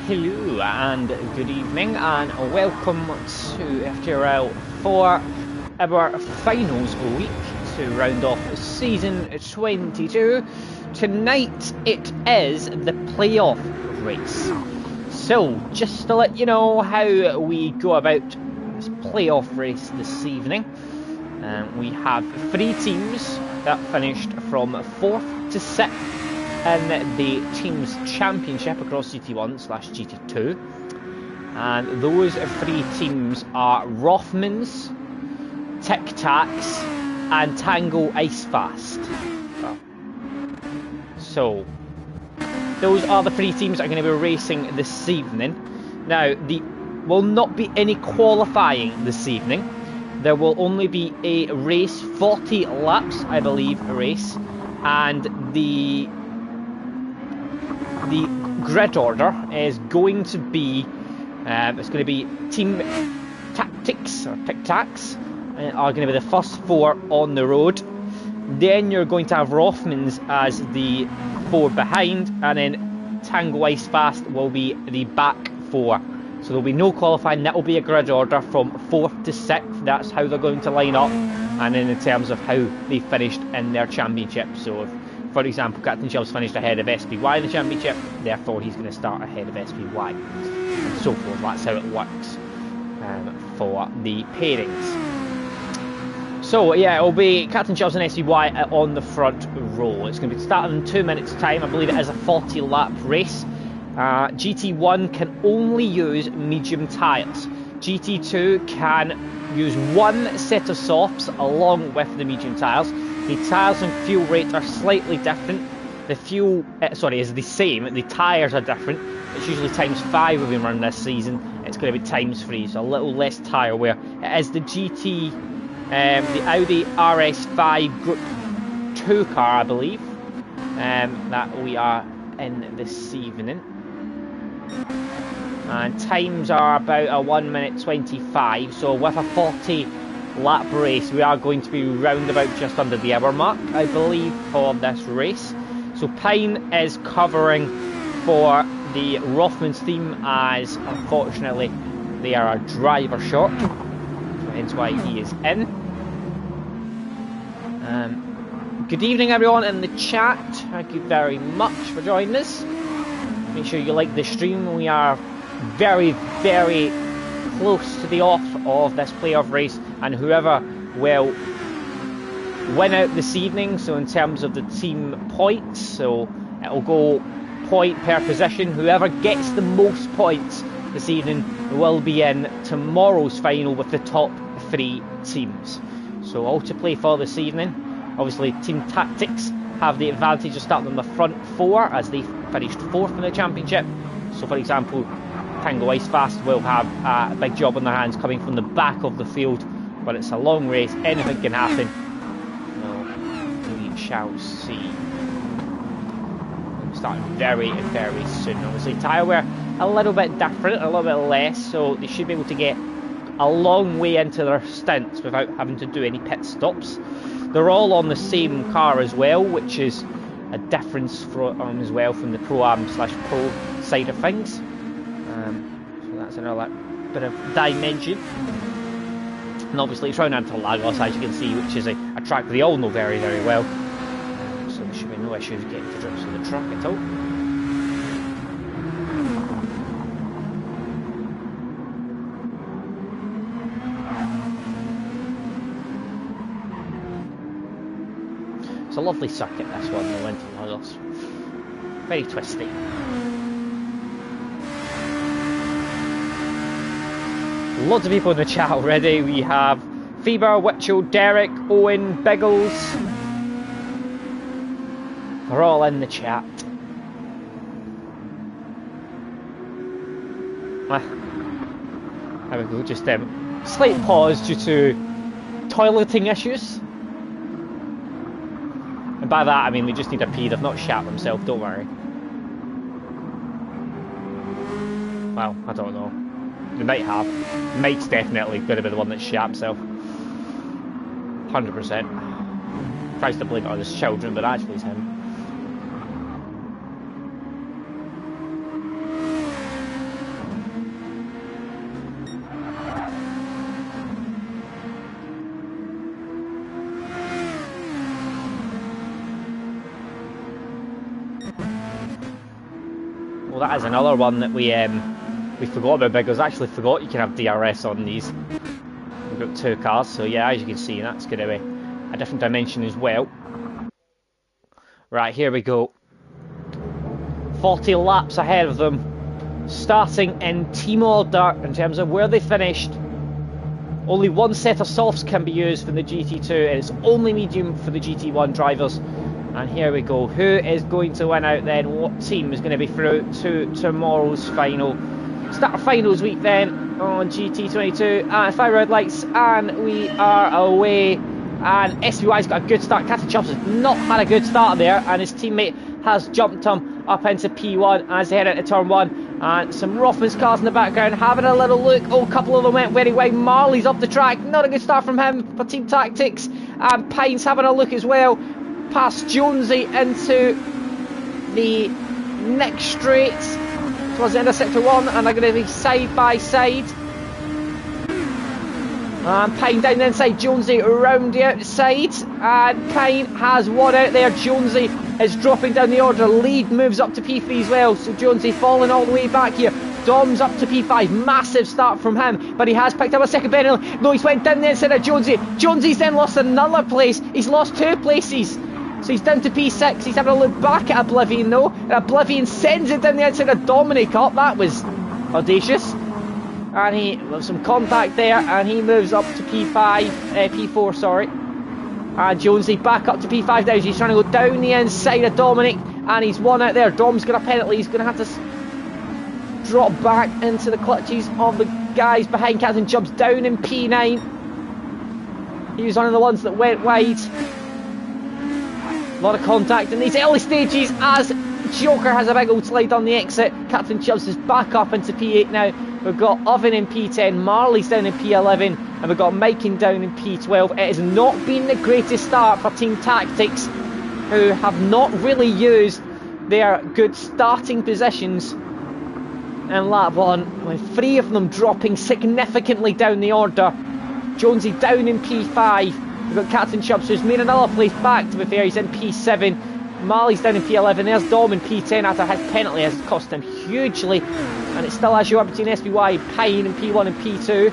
Hello and good evening and welcome to FTRL for our finals week to round off season 22. Tonight it is the playoff race. So just to let you know how we go about this playoff race this evening, we have 3 teams that finished from 4th to 6th in the Teams Championship across GT1/GT2, and those 3 teams are Rothmans, Tic Tacs and Tango Icefast. So those are the 3 teams that are going to be racing this evening. Now there will not be any qualifying this evening. There will only be a race, 40 laps I believe a race, and the grid order is going to be Team Tactics or Tic Tacs are going to be the first 4 on the road. Then you're going to have Rothmans as the 4 behind, and then Tango Icefast will be the back 4. So there'll be no qualifying. That will be a grid order from 4th to 6th. That's how they're going to line up, and then in terms of how they finished in their championship. So if, for example, Captain Chubbs finished ahead of SPY in the championship, therefore he's going to start ahead of SPY, and so forth. That's how it works for the pairings. So yeah, it'll be Captain Chubbs and SPY on the front row. It's going to be starting in 2 minutes time. I believe it is a 40 lap race. GT1 can only use medium tyres. GT2 can use 1 set of softs along with the medium tyres. The tyres and fuel rate are slightly different. The fuel, is the same. The tyres are different. It's usually times 5 we've been running this season. It's going to be times 3, so a little less tyre wear. It is the the Audi RS5 Group 2 car, I believe, that we are in this evening. And times are about a 1 minute 25. So with a 40 lap race, we are going to be round about just under the hour mark, I believe, for this race. So Pine is covering for the Rothmans team, as unfortunately they are a driver short, so hence why he is in. Good evening everyone in the chat. Thank you very much for joining us. Make sure you like the stream. We are very, very close to the off of this playoff race, and whoever will win out this evening, so in terms of the team points, so it'll go point per position. Whoever gets the most points this evening will be in tomorrow's final with the top 3 teams. So all to play for this evening. Obviously Team Tactics have the advantage of starting on the front 4 as they finished 4th in the championship. So for example, Tango Icefast will have a big job on their hands coming from the back of the field, but it's a long race, anything can happen. Well, we shall see. Starting very, very soon. Obviously tyre wear a little bit different, a little bit less, so they should be able to get a long way into their stints without having to do any pit stops. They're all on the same car as well, which is a difference from as well from the Pro-Am/Pro side of things. So that's another bit of dimension. and obviously it's round into Lagos, as you can see, which is a track they all know very, very well. So there should be no issues getting to grips with the truck at all. It's a lovely circuit, this one, the Winter Lagos. Very twisty. Lots of people in the chat already. We have Feber, Witchell, Derek, Owen, Biggles. They're all in the chat. There we go, just slight pause due to toileting issues. And by that I mean we just need a pee. They've not shat themselves, don't worry. Well, I don't know. They might have. Mike's definitely going to be the one that shat himself. 100%. Tries to blame it on his children, but actually it's him. Well, that is another one that we forgot about. Because I actually forgot you can have DRS on these. We've got 2 cars, so yeah, as you can see, that's going to be a different dimension as well. Right, here we go. 40 laps ahead of them, starting in team order in terms of where they finished. Only one set of softs can be used for the GT2, and it's only medium for the GT1 drivers. And here we go. Who is going to win out then? What team is going to be through to tomorrow's final? Start finals week then on GT22 and 5 red lights, and we are away. And SVY's got a good start. Captain Chubbs has not had a good start there, and his teammate has jumped him up into P1 as they head into turn 1. And some Rothmans cars in the background having a little look. Oh, a couple of them went very wide. Marley's off the track. Not a good start from him for Team Tactics. And Pine's having a look as well. Past Jonesy into the next straight towards the end of sector 1, and they're going to be side by side. And Pine down the inside, Jonesy around the outside, and Pine has one out there. Jonesy is dropping down the order. Lead moves up to P3 as well, so Jonesy falling all the way back here. Dom's up to P5, massive start from him, but he has picked up a second penalty. No, he's went down the inside of Jonesy. Jonesy's then lost another place. He's lost 2 places. So he's down to P6, he's having a look back at Oblivion though, and Oblivion sends it down the outside of Dominic up. That was audacious. And he with some contact there, and he moves up to P4, sorry. And Jonesy back up to P5 now. He's trying to go down the inside of Dominic, and he's one out there. Dom's got a penalty, he's going to have to drop back into the clutches of the guys behind. Captain Chubbs down in P9. He was one of the ones that went wide. A lot of contact in these early stages as Joker has a big old slide on the exit. Captain Chubbs is back up into P8 now. We've got Oven in P10, Marley's down in P11, and we've got Miking down in P12. It has not been the greatest start for Team Tactics, who have not really used their good starting positions in lap 1, with 3 of them dropping significantly down the order. Jonesy down in P5. We've got Captain Chubbs, who's made another place back, to be fair. He's in P7. Marley's down in P11. There's Dom in P10 after his penalty has cost him hugely. And it still has you up between SBY, Pine in P1 and P2.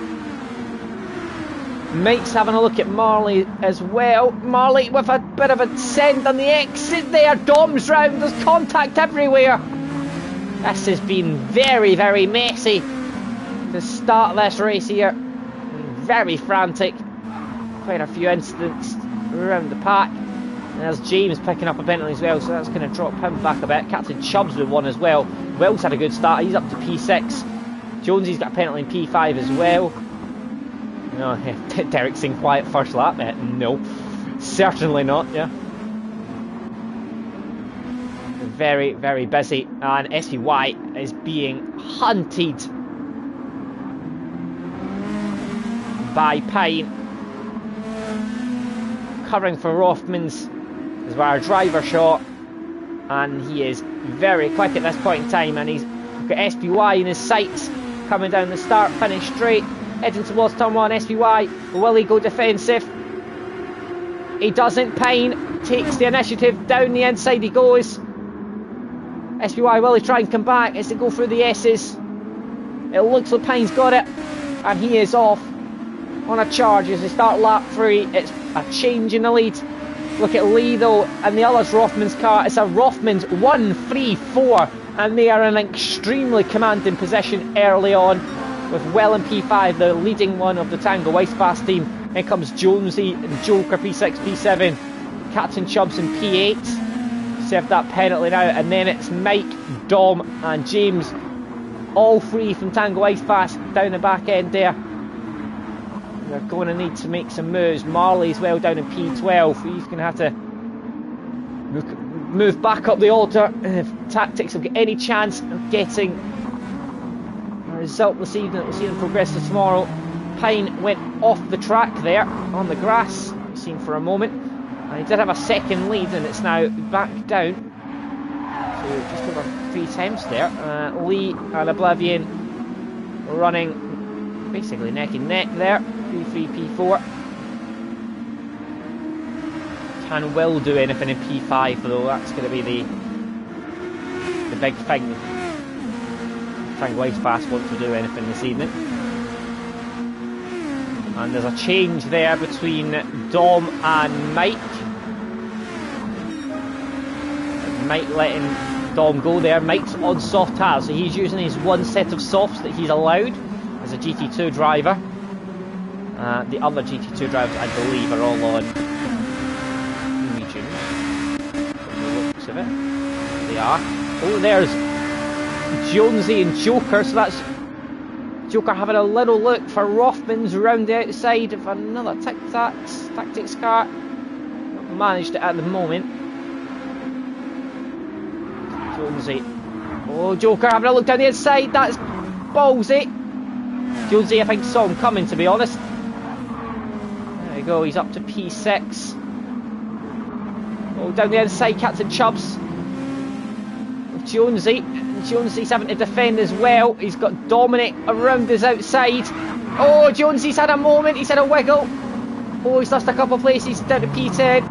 Mike's having a look at Marley as well. Marley with a bit of a send on the exit there. Dom's round. There's contact everywhere. This has been very, very messy to start this race here. Very frantic. Quite a few incidents around the pack. And there's James picking up a penalty as well, so that's going to drop him back a bit. Captain Chubbs with one as well. Will's had a good start, he's up to P6. Jonesy's got a penalty in P5 as well. No, Derek's in quiet first lap. No, certainly not, yeah. Very, very busy, and SPY is being hunted by Pine. Covering for Rothmans is our driver shot, and he is very quick at this point in time, and he's got SPY in his sights coming down the start finish straight. heading towards turn 1. SPY, will he go defensive? He doesn't. Payne takes the initiative, down the inside he goes. SPY, will he try and come back as they go through the S's? It looks like Payne's got it, and he is off on a charge as they start lap 3. It's a change in the lead. Look at Lee though, and the other's Rothman's car. It's a Rothman's 1-3-4, and they are in an extremely commanding position early on, with well in P5, the leading one of the Tango Icepass team. Here comes Jonesy and Joker, P6, P7. Captain Chubbs in P8. Served that penalty now, and then it's Mike, Dom and James, all three from Tango Icepass down the back end there. They're going to need to make some moves. Marley's well down in P12. He's going to have to move back up the order if Tactics will get any chance of getting a result this evening. We'll see them progress to tomorrow. Payne went off the track there on the grass, seen for a moment, and he did have a second lead, and it's now back down to just over 3 tenths there. Lee and Oblivion running basically neck and neck there. P3, P4. Can Will do anything in P5 though? That's going to be the big thing. Tango Icepass wants to do anything this evening. And there's a change there between Dom and Mike. Mike letting Dom go there. Mike's on soft tires, so he's using his one set of softs that he's allowed as a GT2 driver. The other GT2 drivers, I believe, are all on mediums. From the looks of it, they are. Oh, there's Jonesy and Joker, so that's Joker having a little look for Rothmans around the outside of another Tactics car. Not managed it at the moment. Jonesy. Oh, Joker having a look down the inside. That's ballsy. Jonesy, I think, saw him coming, to be honest. There you go, he's up to P6. Oh, down the inside, Captain Chubbs. Jonesy. Jonesy's having to defend as well. He's got Dominic around his outside. Oh, Jonesy's had a moment. He's had a wiggle. Oh, he's lost a couple of places down to P10.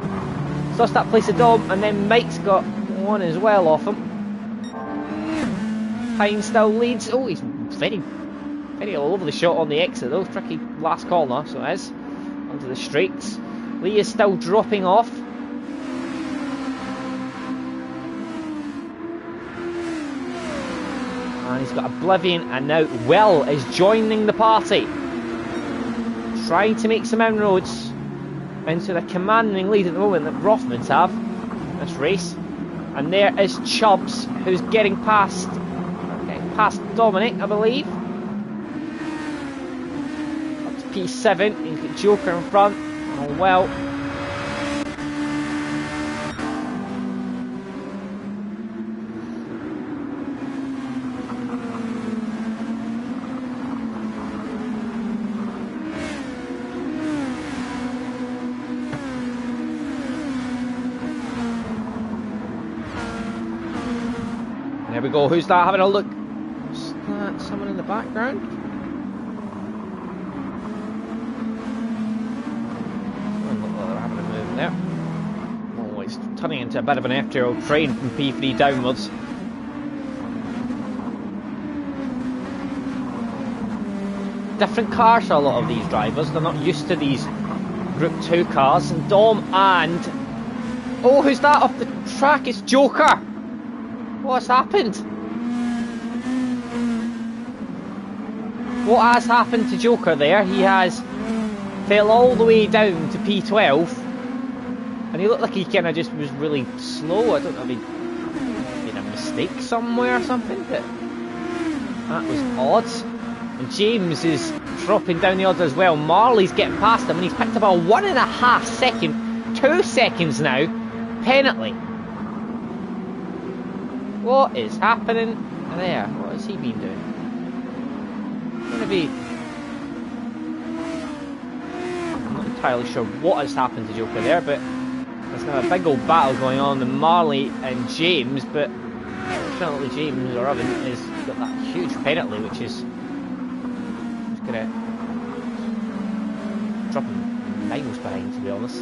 He's lost that place of Dom, and then Mike's got one as well off him. Payne still leads. Oh, he's very all over the shot on the exit though. Tricky last corner, so it is. Onto the straights. Lee is still dropping off. And he's got Oblivion, and now Will is joining the party. Trying to make some inroads into the commanding lead at the moment that Rothmans have in this race. And there is Chubbs, who's getting past Dominic, I believe. Up to P7, he's got Joker in front. Oh well. There we go, who's that? Having a look. Is that someone in the background? Doesn't look like they're having a move there. Oh, it's turning into a bit of an FTRL train from P3 downwards. Different cars for a lot of these drivers. They're not used to these Group 2 cars. And Dom and... Oh, who's that off the track? It's Joker! What's happened? What has happened to Joker there? He has fell all the way down to P12, and he looked like he kind of just was really slow. I don't know if he made a mistake somewhere or something, but that was odd. And James is dropping down the order as well. Marley's getting past him, and he's picked up a 1.5 second, 2 seconds now penalty. What is happening there? What has he been doing? Gonna be... I'm not entirely sure what has happened to Joker there, but there's now a big old battle going on with Marley and James, but fortunately James or Evan has got that huge penalty, which is just gonna dropping miles behind, to be honest.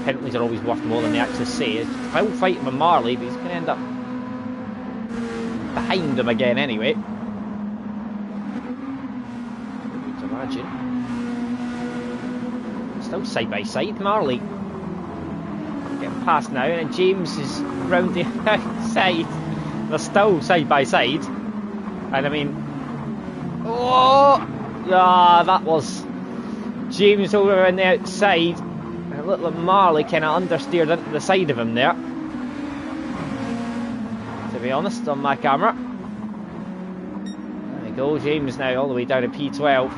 Penalties are always worth more than they actually say. It's still fighting with Marley, but he's going to end up behind him again anyway. Good to imagine. Still side by side, Marley getting past now, and James is round the outside. They're still side by side, and I mean, oh, yeah, that was James over on the outside. And it looked like Marley kind of understeered into the side of him there, to be honest, on my camera. There we go, James now all the way down to P12.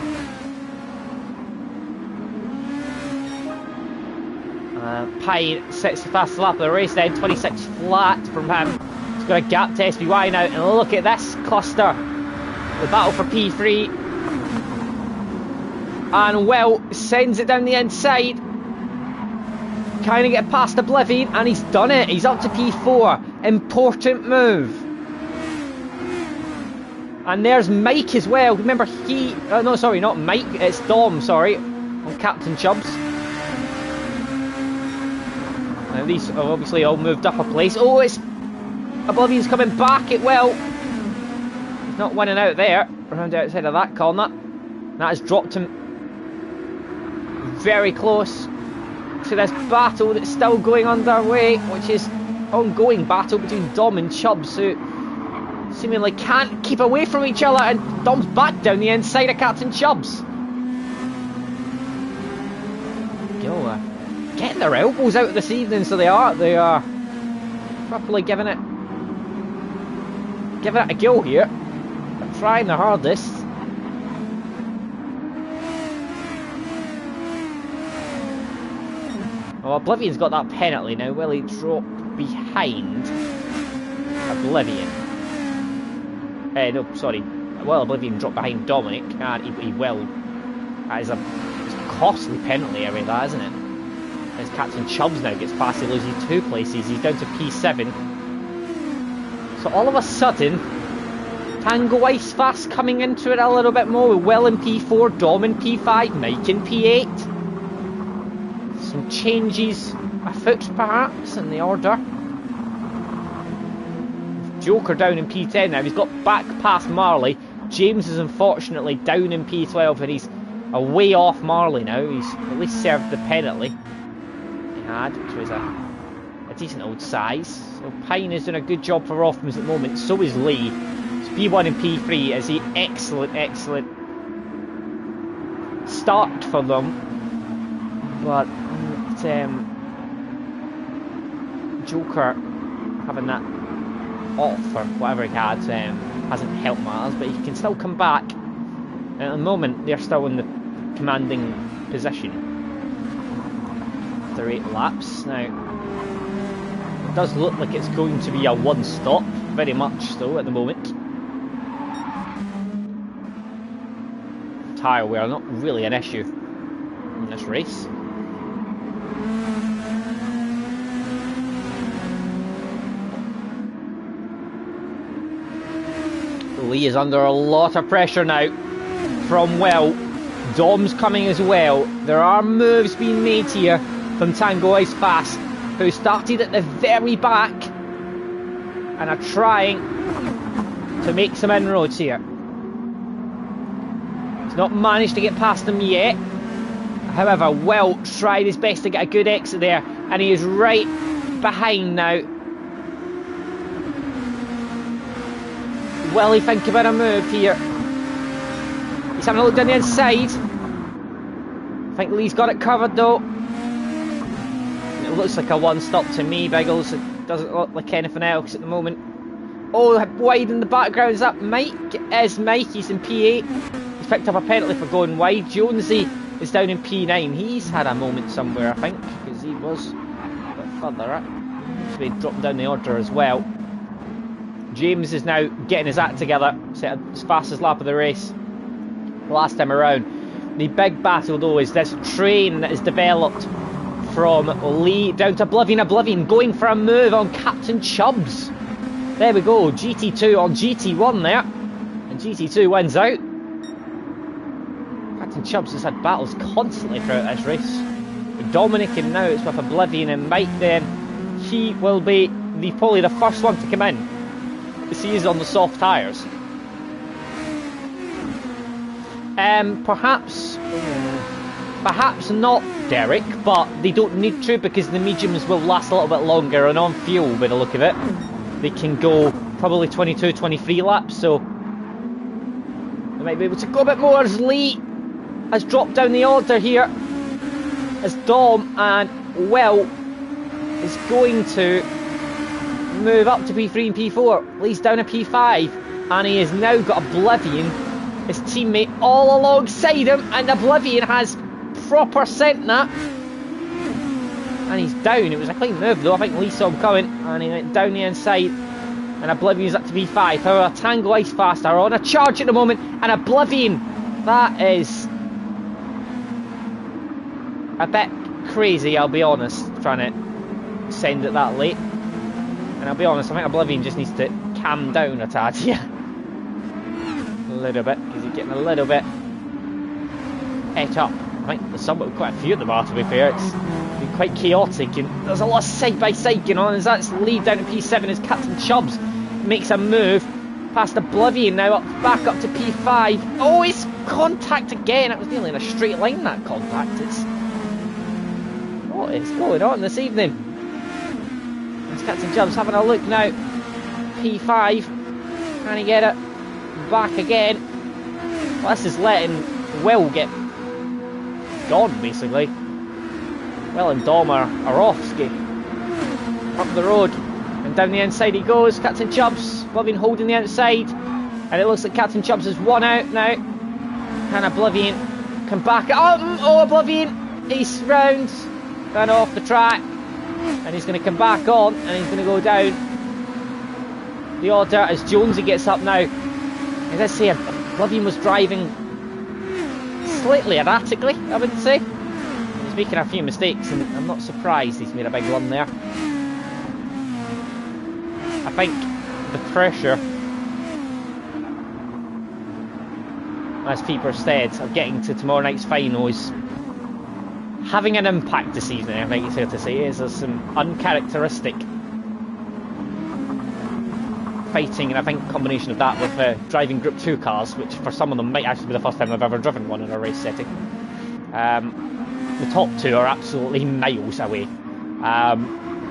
Pine sits the fastest lap of the race then, 26 flat from him. He's got a gap to SBY now, and look at this cluster. The battle for P3. And Will sends it down the inside. Kind of get past Oblivion, and he's done it. He's up to P4. Important move. And there's Mike as well. Remember he... no, sorry, not Mike. It's Dom, sorry. On Captain Chubbs. Now these have obviously all moved up a place. Oh, it's... Oblivion's coming back at Will. He's not winning out there. Around the outside of that corner. That has dropped him very close to this battle that's still going underway, which is ongoing battle between Dom and Chubbs, who seemingly can't keep away from each other, and Dom's back down the inside of Captain Chubbs. Go, getting their elbows out this evening, so they are properly giving it a go here. They're trying their hardest. Well, Oblivion's got that penalty now. Will he drop behind Oblivion? No, sorry. Well, Oblivion dropped behind Dominic, and he will. That is a costly penalty area, that, isn't it? As Captain Chubbs now gets past, he loses 2 places. He's down to P7. So all of a sudden, Tango Ice Fast coming into it a little bit more with Will in P4, Dom in P5, Mike in P8. Some changes afoot, perhaps, in the order. Joker down in P10 now. He's got back past Marley. James is unfortunately down in P12, and he's a way off Marley now. He's at least served the penalty he had, which was a decent old size. So Pine is doing a good job for Rothmans at the moment. So is Lee. It's P1 and P3 as the excellent start for them. But Joker having that off or whatever he had hasn't helped matters, but he can still come back. And at the moment they're still in the commanding position after 8 laps. Now it does look like it's going to be a one stop, very much so at the moment. Tyre wear not really an issue in this race. Lee is under a lot of pressure now from Will. Dom's coming as well. There are moves being made here from Tango Ice Fast, who started at the very back and are trying to make some inroads here. He's not managed to get past them yet. However, Will tried his best to get a good exit there, and he is right behind now. Will he think about a move here? He's having a look down the inside. I think Lee's got it covered though. It looks like a one-stop to me, Biggles. It doesn't look like anything else at the moment. Oh, wide in the background. Is that Mike? It is Mike. He's in P8. He's picked up a penalty for going wide. Jonesy is down in P9. He's had a moment somewhere, I think, because he was a bit further up. So he dropped down the order as well. James is now getting his act together, set his fastest lap of the race last time around. The big battle though is this train that is developed from Lee down to Oblivion. Oblivion going for a move on Captain Chubbs. There we go, GT2 on GT1 there, and GT2 wins out. Captain Chubbs has had battles constantly throughout this race. Dominic, and now it's with Oblivion, and Mike then, he will be probably the first one to come in, because he is on the soft tyres. Perhaps not, Derek, but they don't need to, because the mediums will last a little bit longer, and on fuel, by the look of it, they can go probably 22, 23 laps, so they might be able to go a bit more. As Lee has dropped down the order here, as Dom and Will is going to move up to P3 and P4. Lee's down to P5, and he has now got Oblivion, his teammate, all alongside him, and Oblivion has proper sent that, and he's down. It was a clean move though. I think Lee saw him coming, and he went down the inside, and Oblivion's up to P5. However, Tango Ice Fast are on a charge at the moment, and Oblivion, that is a bit crazy, I'll be honest, trying to send it that late. And I'll be honest, I think Oblivion just needs to calm down a tad here. A little bit, because he's getting a little bit het up. I think there's quite a few of them are, to be fair. It's been quite chaotic, and there's a lot of side-by-side going on, as that's lead down to P7 as Captain Chubbs makes a move past Oblivion, now back up to P5. Oh, it's contact again. It was nearly in a straight line, that contact. What is going on this evening? It's Captain Chubbs having a look now. P5. Can he get it back again? Well, this is letting Will get gone, basically. Will and Dom are off ski. Up the road. And down the inside he goes. Captain Chubbs. Oblivion holding the outside. And it looks like Captain Chubbs has won out now. Can Oblivion come back? Oh, Oblivion! He's round. Gone off the track, and he's going to come back on, and he's going to go down the order as Jonesy gets up now. As I say, Oblivion was driving slightly erratically, I would say. He's making a few mistakes, and I'm not surprised he's made a big run there. I think the pressure, as people said, of getting to tomorrow night's final is having an impact this evening, I think it's fair to say. There's some uncharacteristic fighting, and I think a combination of that with driving Group 2 cars, which for some of them might actually be the first time I've ever driven one in a race setting. The top two are absolutely miles away.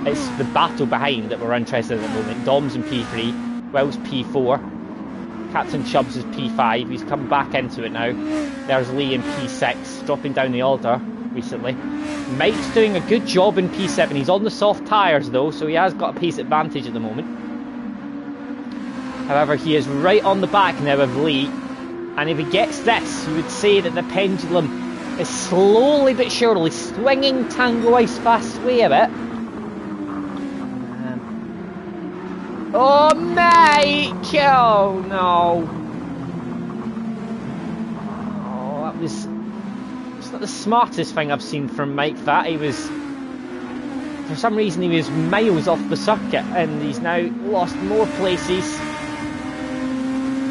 It's the battle behind that we're interested in at the moment. Dom's in P3, Will's P4, Captain Chubbs is P5, he's come back into it now. There's Lee in P6, dropping down the order recently. Mike's doing a good job in P7. He's on the soft tyres though, so he has got a pace advantage at the moment. However, he is right on the back now of Lee, and if he gets this, you would say that the pendulum is slowly but surely swinging Tango Ice Fast's way a bit. Oh, Mike! Oh no! Oh, that was... It's not the smartest thing I've seen from Mike, that. He was... For some reason he was miles off the circuit, and he's now lost more places.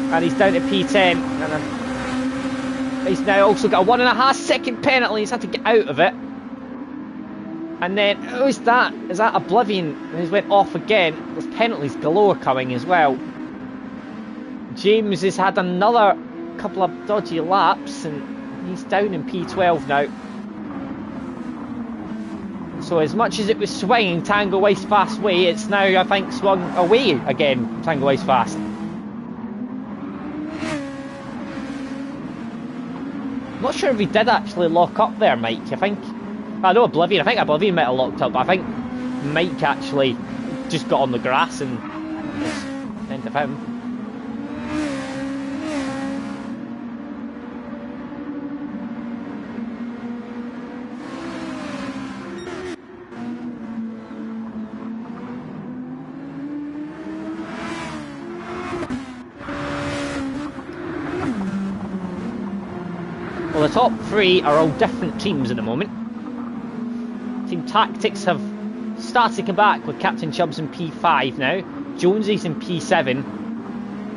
And he's down to P10, and he's now also got a 1.5 second penalty. He's had to get out of it. And then, who's that? Is that Oblivion? And he's went off again. There's penalties galore coming as well. James has had another couple of dodgy laps, and he's down in P12 now. So as much as it was swinging Tango Ice Fast way, it's now, I think, swung away again from Tango Ice Fast. I'm not sure if he did actually lock up there, Mike. I think Oblivion might have locked up, but I think Mike actually just got on the grass and it's end of him. Well, the top three are all different teams at the moment. Team Tactics have started to come back with Captain Chubbs in P5 now. Jonesy's in P7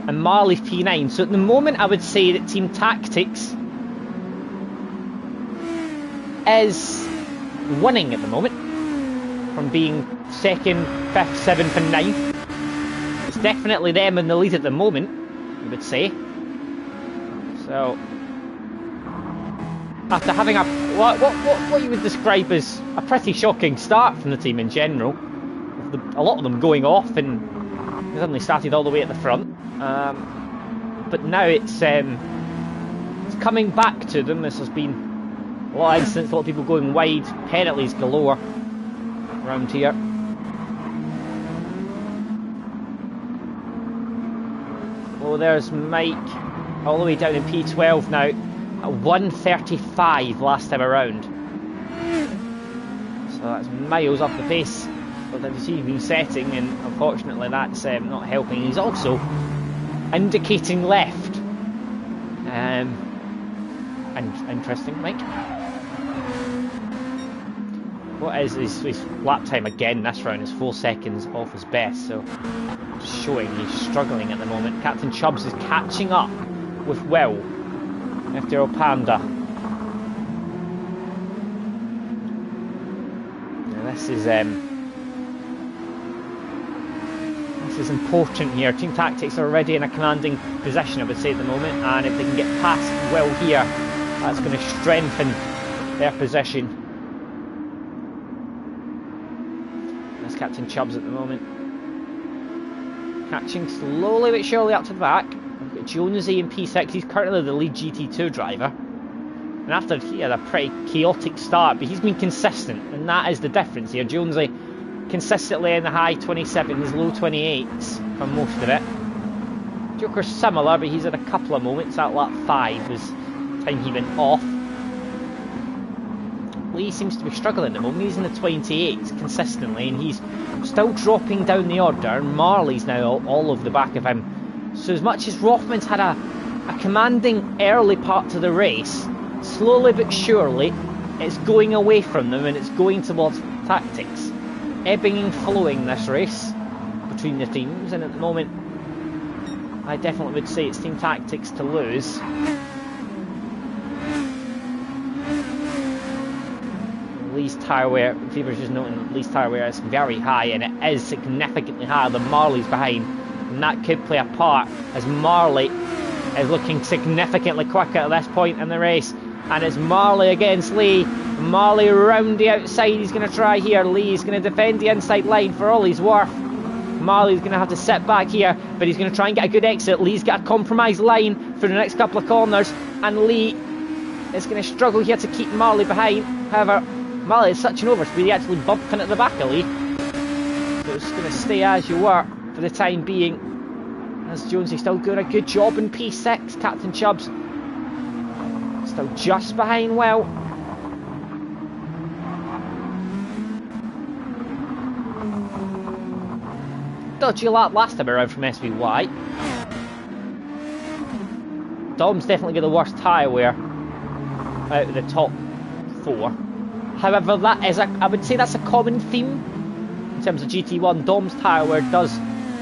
and Marley's P9. So at the moment I would say that Team Tactics is winning at the moment, from being 2nd, 5th, 7th and 9th. It's definitely them in the lead at the moment, I would say. So, after having what you would describe as a pretty shocking start from the team in general, with a lot of them going off and they suddenly started all the way at the front, but now it's coming back to them. This has been a lot of incidents, a lot of people going wide, penalties galore around here. Oh, there's Mike, all the way down in P12 now, at 1:35 last time around. So that's miles off the pace of the receiving setting, and unfortunately that's not helping. He's also indicating left. And interesting, Mike. What is his lap time again this round is 4 seconds off his best, so just showing he's struggling at the moment. Captain Chubbs is catching up with Will. FTRL Panda. Now this is important here. Team Tactics are already in a commanding position, I would say, at the moment, and if they can get past Will here, that's going to strengthen their position. That's Captain Chubbs at the moment. Catching slowly but surely up to the back. We've got Jonesy in P6, he's currently the lead GT2 driver. And after he had a pretty chaotic start, but he's been consistent, and that is the difference here. Jonesy consistently in the high 27s, low 28s for most of it. Joker's similar, but he's had a couple of moments. That lap 5 was the time he went off. Lee seems to be struggling at the moment. He's in the 28s consistently, and he's still dropping down the order, and Marley's now all over the back of him. So as much as Rothman's had a commanding early part to the race, slowly but surely it's going away from them and it's going towards Tactics. Ebbing and flowing this race between the teams, and at the moment I definitely would say it's Team Tactics to lose. Lee's tyre wear, Fever's just noting that Lee's tyre wear is very high, and it is significantly higher than Marley's behind, and that could play a part as Marley is looking significantly quicker at this point in the race. And it's Marley against Lee. Marley round the outside, he's going to try here. Lee's going to defend the inside line for all he's worth. Marley's going to have to sit back here, but he's going to try and get a good exit. Lee's got a compromised line for the next couple of corners, and Lee is going to struggle here to keep Marley behind. However, Marley is such an overspeed, he actually bumped in at the back of Lee. So it's going to stay as you were for the time being. As Jonesy still doing a good job in P6. Captain Chubbs still just behind Will. Dodgy lap last time around from SVY. Dom's definitely got the worst tyre wear out of the top 4. However, that is I would say that's a common theme in terms of GT1. Dom's tyre wear does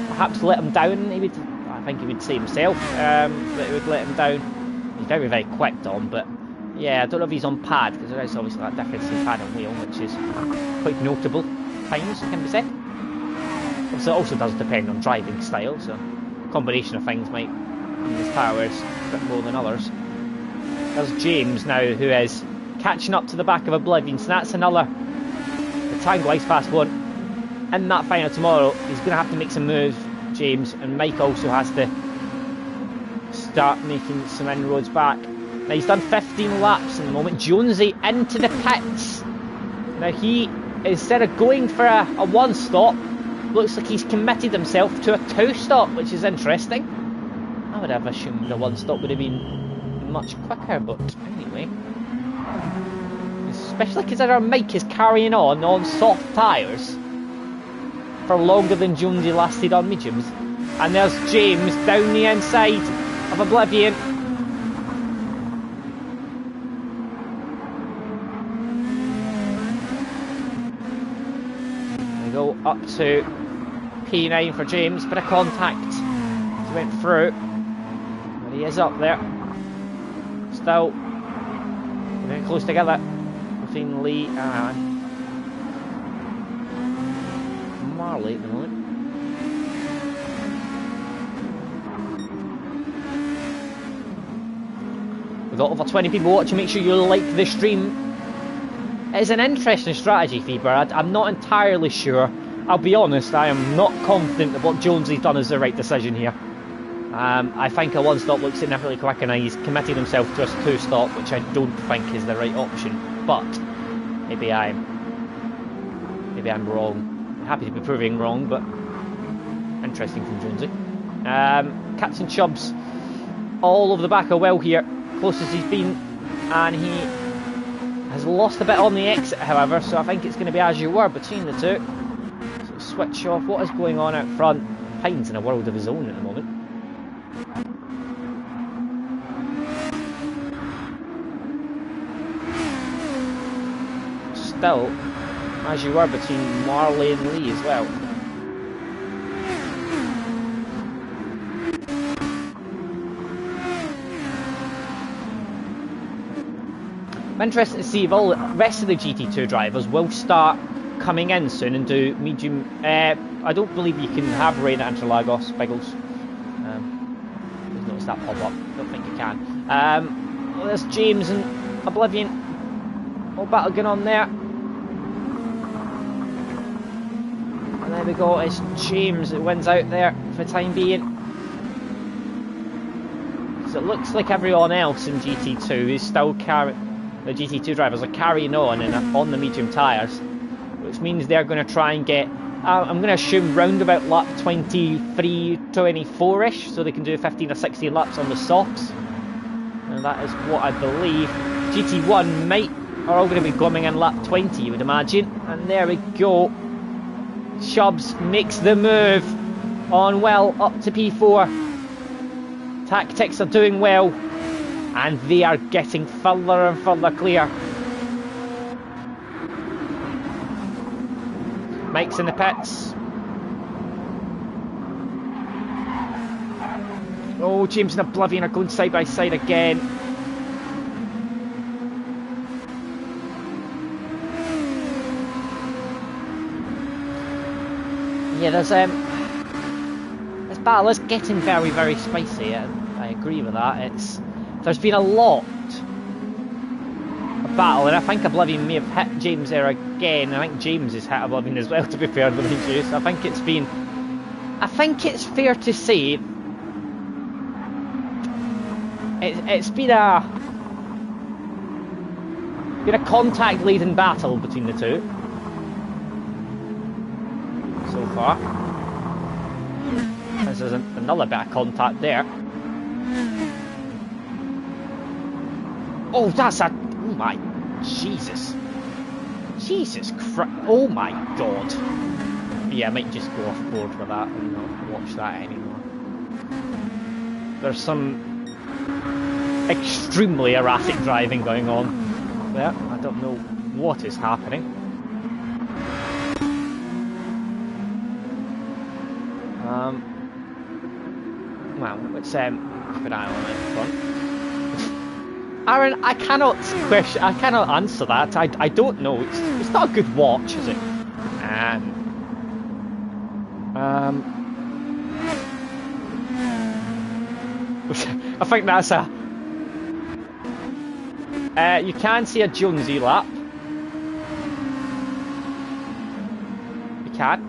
perhaps let him down. I think he would say himself that it would let him down. He's very, very quick, Dom, but yeah, I don't know if he's on pad, because there is obviously that difference in pad and wheel, which is quite notable at times, can be said. So it also does depend on driving style, so a combination of things might mean his tyre wear is a bit more than others. There's James now, who is catching up to the back of Oblivion, so that's another the Tango Ice Pass one. In that final tomorrow, he's going to have to make some moves, James, and Mike also has to start making some inroads back. Now he's done 15 laps in the moment. Jonesy into the pits. Now he, instead of going for a 1-stop, looks like he's committed himself to a 2-stop, which is interesting. I would have assumed the 1-stop would have been much quicker, but anyway. Especially considering Mike is carrying on soft tyres for longer than Jonesy lasted on mediums. And there's James down the inside of Oblivion. We go up to P9 for James, bit of contact as he went through, but he is up there. Still very close together. between Lee and Marley at the moment. We've got over 20 people watching. Make sure you like the stream. It's an interesting strategy, Fever. I'm not entirely sure. I'll be honest, I am not confident that what Jonesy's done is the right decision here. I think a one-stop looks significantly quicker and he's committed himself to a two-stop, which I don't think is the right option. But maybe I'm wrong. I'm happy to be proving wrong, but interesting from Jonesy. Captain Chubbs all over the back of Will here, closest he's been, and he has lost a bit on the exit, however, so I think it's going to be as you were between the two. So switch off. What is going on out front? Pine's in a world of his own at the moment. Still, as you were between Marley and Lee as well. I'm interested to see if all the rest of the GT2 drivers will start coming in soon and do medium. I don't believe you can have rain at Interlagos, Biggles. Just noticed that pop up. Don't think you can. Well, there's James and Oblivion. All battle going on there. And there we go. It's James that wins out there for the time being. So it looks like everyone else in GT2 is still carrying. The GT2 drivers are carrying on the medium tyres, which means they're going to try and get, I'm going to assume round about lap 23, 24-ish, so they can do 15 or 16 laps on the softs. And that is what I believe. GT1 are all going to be coming in lap 20, you would imagine. And there we go. Chubbs makes the move on well up to P4. Tactics are doing well. And they are getting further and further clear. Mike's in the pits. Oh, James and Oblivion are going side by side again. Yeah, there's this battle is getting very, very spicy. I agree with that. There's been a lot of battle, and I think Oblivion may have hit James there again. I think James has hit Oblivion as well, to be fair to the juice. I think it's fair to say it's been a contact-laden battle between the two so far. This is another bit of contact there. Oh, that's a... Oh my... Jesus. Jesus Christ. Oh my God. Yeah, I might just go off board with that and not watch that anymore. There's some extremely erratic driving going on there. I don't know what is happening. Well, let's keep an eye on it front. Aaron, I cannot answer that. I don't know. It's not a good watch, is it? I think that's a. You can see a Jonesy lap. You can.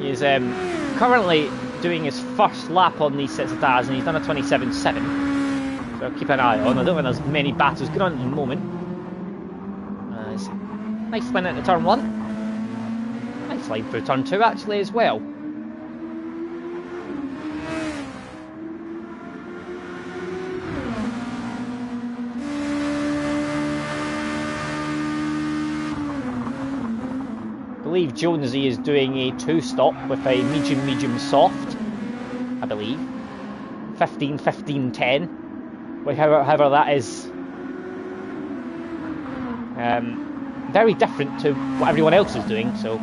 He is currently doing his first lap on these sets of tires, and he's done a 27.7. So keep an eye on. I don't think there's many battles going on at the moment. Nice win into turn 1. Nice line through turn 2 actually as well. I believe Jonesy is doing a 2-stop with a medium soft, I believe. 15, 15, 10. However that is very different to what everyone else is doing, so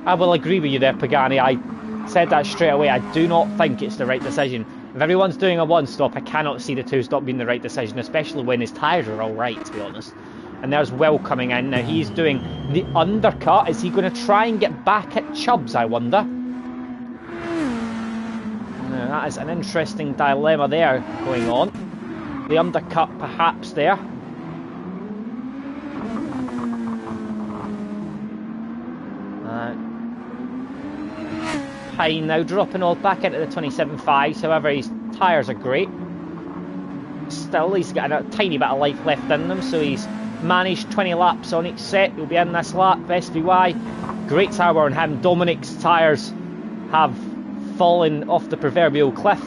I will agree with you there, Pagani. said that straight away. I do not think it's the right decision. If everyone's doing a one-stop, I cannot see the two-stop being the right decision, especially when his tyres are all right, to be honest. And there's Will coming in. Now he's doing the undercut. Is he going to try and get back at Chubbs, I wonder? Now, that is an interesting dilemma there going on. The undercut perhaps there. Pine now dropping all back into the 27.5s. However, his tyres are great. Still, he's got a tiny bit of life left in them, so he's managed 20 laps on each set. He'll be in this lap. SVY, great power on him. Dominic's tyres have fallen off the proverbial cliff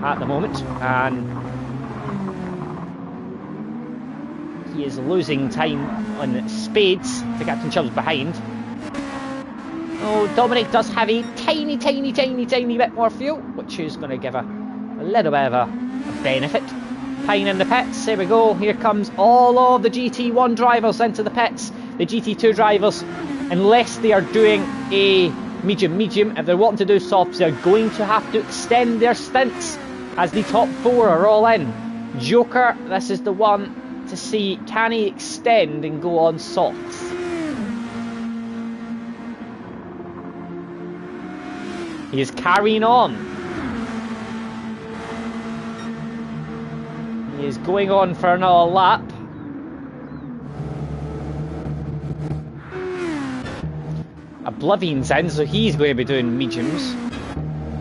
at the moment, and he is losing time on Spades to Captain Chubbs behind. Oh, Dominic does have a tiny bit more fuel, which is going to give a little bit of a benefit. Pine in the pits, there we go. Here comes all of the GT1 drivers into the pits. The GT2 drivers, unless they are doing a medium, if they're wanting to do softs, they're going to have to extend their stints, as the top 4 are all in. Joker, this is the one to see, can he extend and go on softs? He is carrying on. He is going on for another lap. Oblivion's in, so he's going to be doing mediums.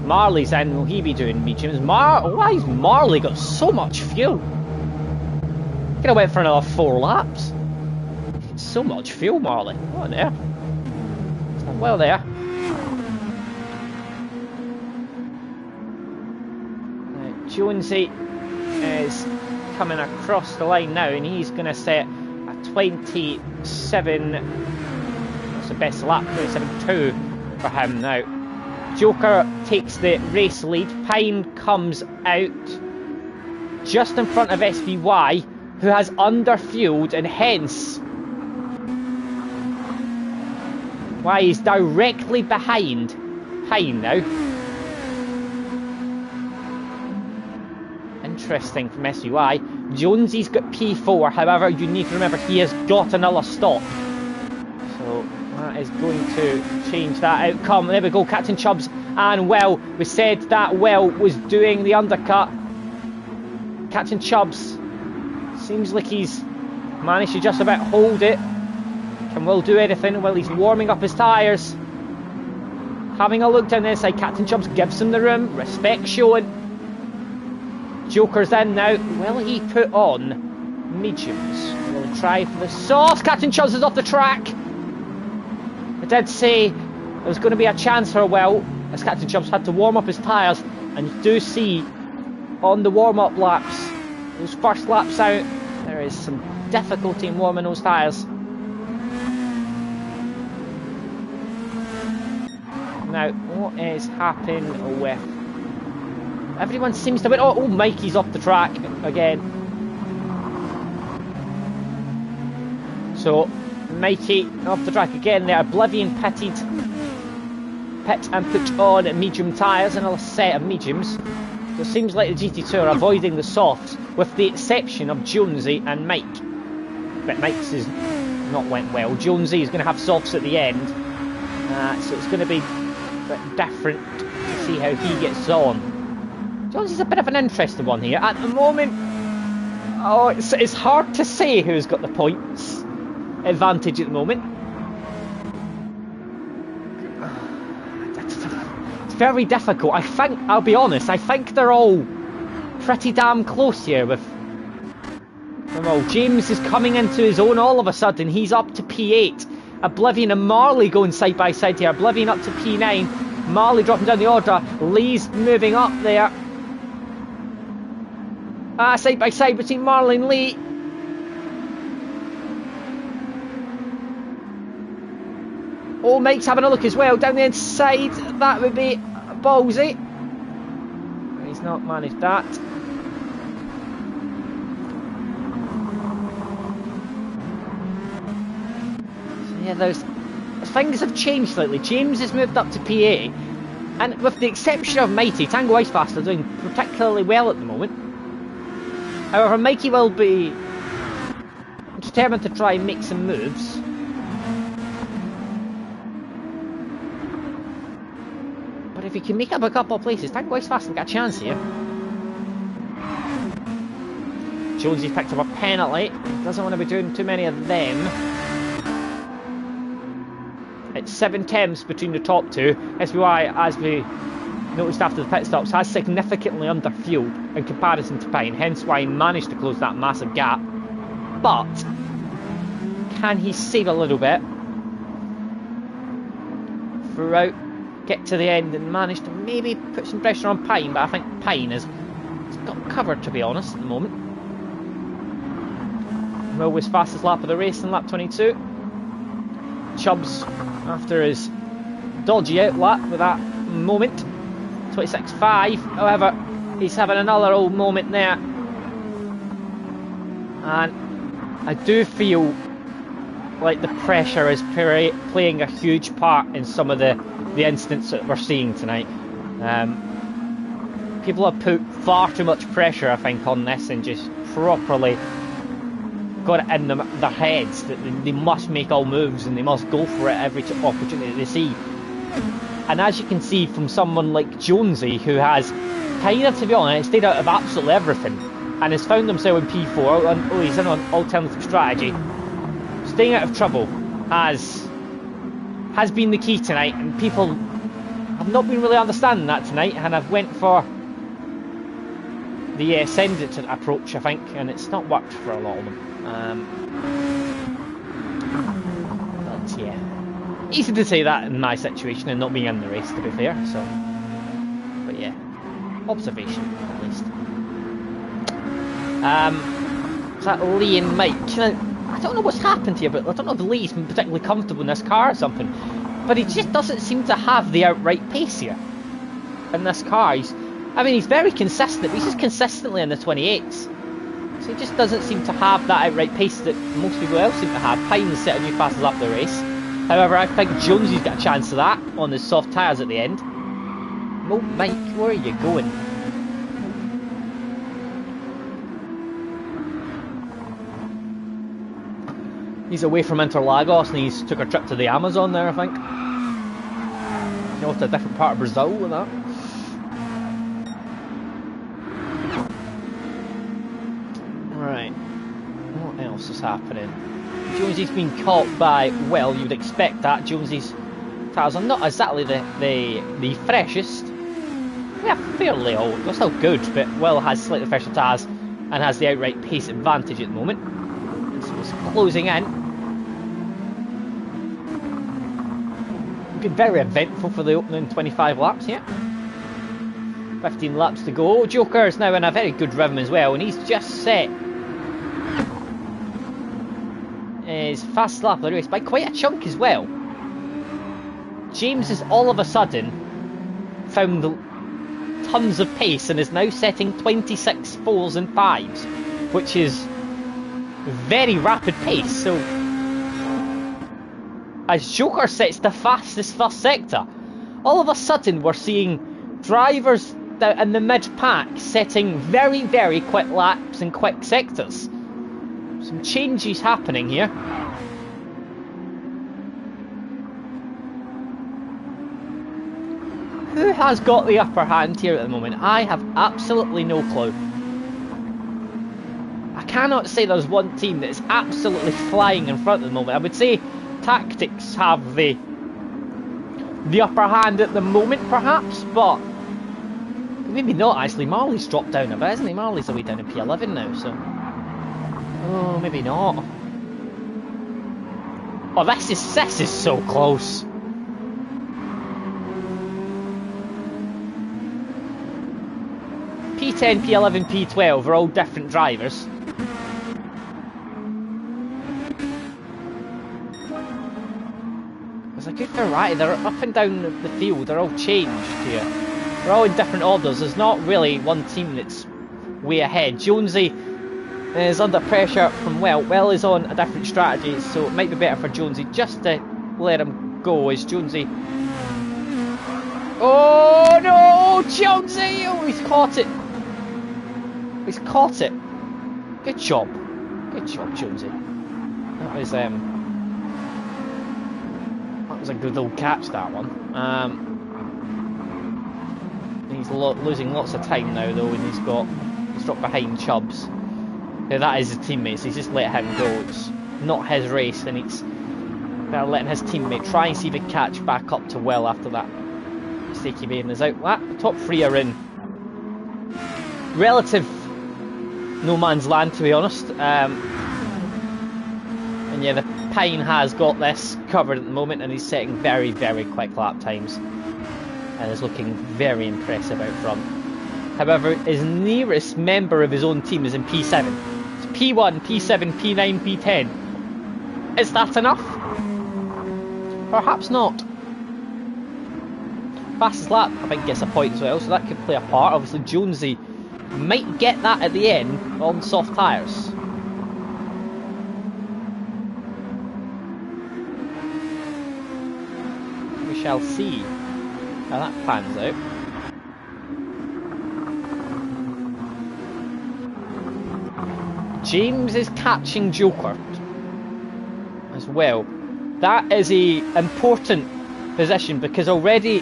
Marley's in, will he be doing mediums? Why has Marley got so much fuel? Could have went for another 4 laps. So much fuel, Marley. What on earth? It's not well there. Jonesy is coming across the line now, and he's going to set a 27. That's the best lap, 27.2 for him now. Joker takes the race lead. Pine comes out just in front of SVY, who has underfueled, and hence why he's directly behind Pine now. Interesting from SUI. Jonesy's got P4, however, you need to remember he has got another stop. So that is going to change that outcome. There we go, Captain Chubbs and Will. We said that Will was doing the undercut. Captain Chubbs seems like he's managed to just about hold it. Can Will do anything while he's warming up his tyres? Having a look down the side, Captain Chubbs gives him the room. Respect shown. Joker's in now. Will he put on mediums? Will he try for the sauce? Captain Chubbs is off the track. I did say there was going to be a chance for Will, as Captain Chubbs had to warm up his tyres, and you do see on the warm-up laps, those first laps out, there is some difficulty in warming those tyres. Now, what is happening with... Everyone seems to win. Oh, Mikey's off the track again. So, Mikey off the track again there. Oblivion pit and put on medium tyres, another set of mediums. So it seems like the GT2 are avoiding the softs, with the exception of Jonesy and Mike. But Mike's has not went well. Jonesy is going to have softs at the end. So it's going to be a bit different to see how he gets on. Jonesy's a bit of an interesting one here. At the moment, it's hard to say who's got the points advantage at the moment. It's very difficult. I'll be honest, I think they're all pretty damn close here with them all. James is coming into his own all of a sudden. He's up to P8. Oblivion and Marley going side by side here. Oblivion up to P9. Marley dropping down the order. Lee's moving up there. Side by side between Marley and Lee. Oh, Mike's having a look as well down the inside. That would be ballsy. He's not managed that. So yeah, things have changed slightly. James has moved up to P8. And with the exception of Mighty, Tango Icefast are doing particularly well at the moment. However, Mikey will be determined to try and make some moves. But if he can make up a couple of places, Tango Icefast will get a chance here. Jonesy's picked up a penalty. Doesn't want to be doing too many of them. It's 7 temps between the top two. SBY, as we noticed after the pit stops, has significantly under fueled in comparison to Pine, hence why he managed to close that massive gap. But can he save a little bit throughout, get to the end and manage to maybe put some pressure on Pine? But I think Pine has got covered, to be honest, at the moment. Millway's fastest lap of the race in lap 22. Chubbs, after his dodgy outlap with that moment, 26.5. However, he's having another old moment there. And I do feel like the pressure is playing a huge part in some of the incidents that we're seeing tonight. People have put far too much pressure, I think, on this and just properly got it in their heads that they must make all moves and they must go for it every opportunity they see. And as you can see from someone like Jonesy, who has kind of, to be honest, stayed out of absolutely everything and has found himself in P4, and he's in an alternative strategy, staying out of trouble has been the key tonight, and people have not been really understanding that tonight and have went for the ascendant approach, I think, and it's not worked for a lot of them. But yeah, easy to say that in my situation and not being in the race, to be fair. So, but yeah, observation at least. Is that Lee and Mike? I don't know what's happened here, but I don't know if Lee's been particularly comfortable in this car or something. But he just doesn't seem to have the outright pace here in this car. He's very consistent, but he's just consistently in the 28s. So he just doesn't seem to have that outright pace that most people else seem to have. Pine's set a new fastest lap of the race. However, I think Jonesy's got a chance of that on the soft tyres at the end. Oh, Mike, where are you going? He's away from Interlagos and he's took a trip to the Amazon there, I think. You know, to a different part of Brazil with that. Right, what else is happening? Jonesy's been caught by, well, you'd expect that. Jonesy's tyres are not exactly the freshest. They're fairly old, they're still good, but Will has slightly fresher tyres and has the outright pace advantage at the moment. So it's closing in. Been very eventful for the opening 25 laps here. 15 laps to go. Joker is now in a very good rhythm as well, and he's just set his fastest lap of the race by quite a chunk as well. James has all of a sudden found tons of pace and is now setting 26 4s and 5s, which is very rapid pace. So as Joker sets the fastest first sector, all of a sudden we're seeing drivers in the mid-pack setting very, very quick laps and quick sectors. Some changes happening here. Who has got the upper hand here at the moment? I have absolutely no clue. I cannot say there's one team that is absolutely flying in front at the moment. I would say Tactics have the upper hand at the moment, perhaps, but maybe not actually. Marley's dropped down a bit, hasn't he? Marley's away down in P11 now, so... Oh, maybe not. Oh, this is so close. P10, P11, P12 are all different drivers. There's a good variety. They're up and down the field. They're all changed here. They're all in different orders. There's not really one team that's way ahead. Jonesy is under pressure from Well. Well is on a different strategy, so it might be better for Jonesy just to let him go, as Jonesy Oh no, Jonesy! Oh, he's caught it. He's caught it. Good job. Good job, Jonesy. That was a good little catch, that one. He's losing lots of time now, though, and he's dropped behind Chubbs. Now, that is his teammates. He's just let him go. It's not his race, and it's better letting his teammate try and see if he can catch back up to Will after that mistake he made in his outlet. The top three are in relative no man's land, to be honest. And yeah, the Pine has got this covered at the moment, and he's setting very, very quick lap times, and is looking very impressive out front. However, his nearest member of his own team is in P7. It's P1, P7, P9, P10. Is that enough? Perhaps not. Fastest lap, I think, gets a point as well, so that could play a part. Obviously, Jonesy might get that at the end on soft tyres. We shall see how that pans out. James is catching Joker as well. That is a important position, because already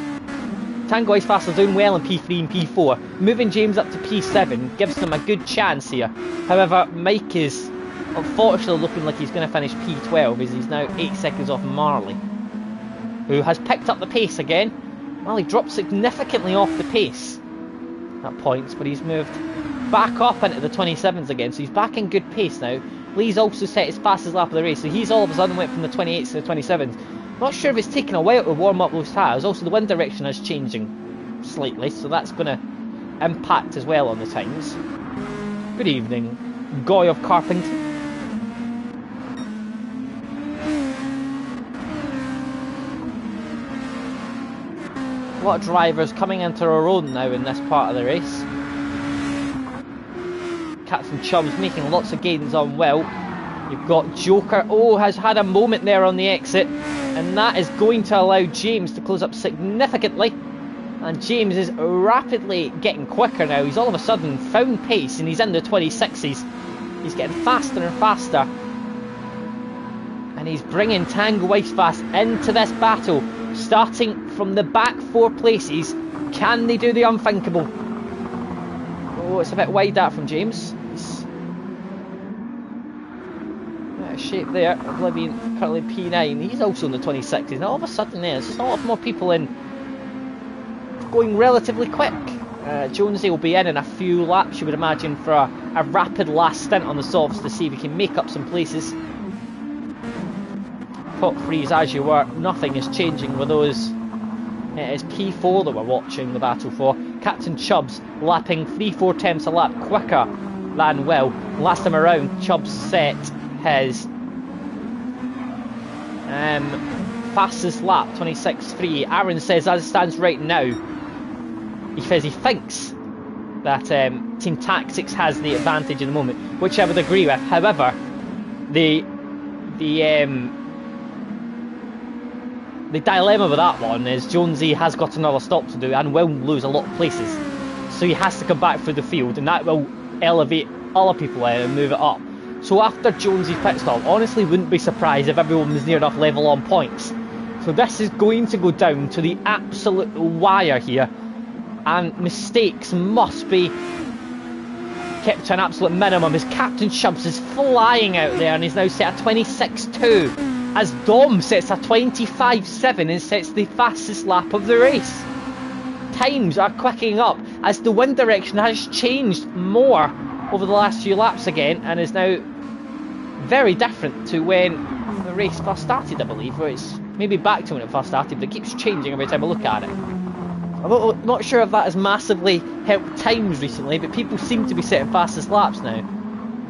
Tango Ice Fast are doing well in P3 and P4. Moving James up to P7 gives them a good chance here. However, Mike is unfortunately looking like he's going to finish P12, as he's now 8 seconds off Marley, who has picked up the pace again. Well, he dropped significantly off the pace at points, but he's moved back up into the 27s again, so he's back in good pace now. Lee's also set his fastest lap of the race, so he's all of a sudden went from the 28s to the 27s. Not sure if it's taken a while to warm up those tyres. Also, the wind direction is changing slightly, so that's going to impact as well on the times. Good evening, Goy of Carpington. A lot of drivers coming into their own now in this part of the race. Captain Chubbs making lots of gains on Will. You've got Joker, has had a moment there on the exit, and that is going to allow James to close up significantly. And James is rapidly getting quicker now. He's all of a sudden found pace, and he's in the 26s. He's getting faster and faster, and he's bringing Tango Ice Fast into this battle, starting from the back 4 places. Can they do the unthinkable? Oh, it's a bit wide that from James. He's out of shape there. Oblivion currently P9. He's also in the 26s. Now all of a sudden there's just a lot more people in, going relatively quick. Jonesy will be in a few laps, you would imagine, for a rapid last stint on the softs to see if he can make up some places. Top 3s as you were, nothing is changing with those. It is P4 that we're watching the battle for. Captain Chubbs lapping 3-4 tenths a lap quicker than Will. Last time around, Chubbs set his fastest lap, 26.3. Aaron says, as it stands right now, he says he thinks that Team Tactics has the advantage in the moment, which I would agree with. However, the dilemma with that one is Jonesy has got another stop to do and will lose a lot of places, so he has to come back through the field, and that will elevate other people and move it up. So after Jonesy's pit stop, honestly wouldn't be surprised if everyone was near enough level on points. So this is going to go down to the absolute wire here, and mistakes must be kept to an absolute minimum, as Captain Chubbs is flying out there and he's now set a 26.2, as Dom sets a 25.7 and sets the fastest lap of the race. Times are quicking up as the wind direction has changed more over the last few laps again, and is now very different to when the race first started, I believe, where it's maybe back to when it first started, but it keeps changing every time I look at it. I'm not sure if that has massively helped times recently, but people seem to be setting fastest laps now.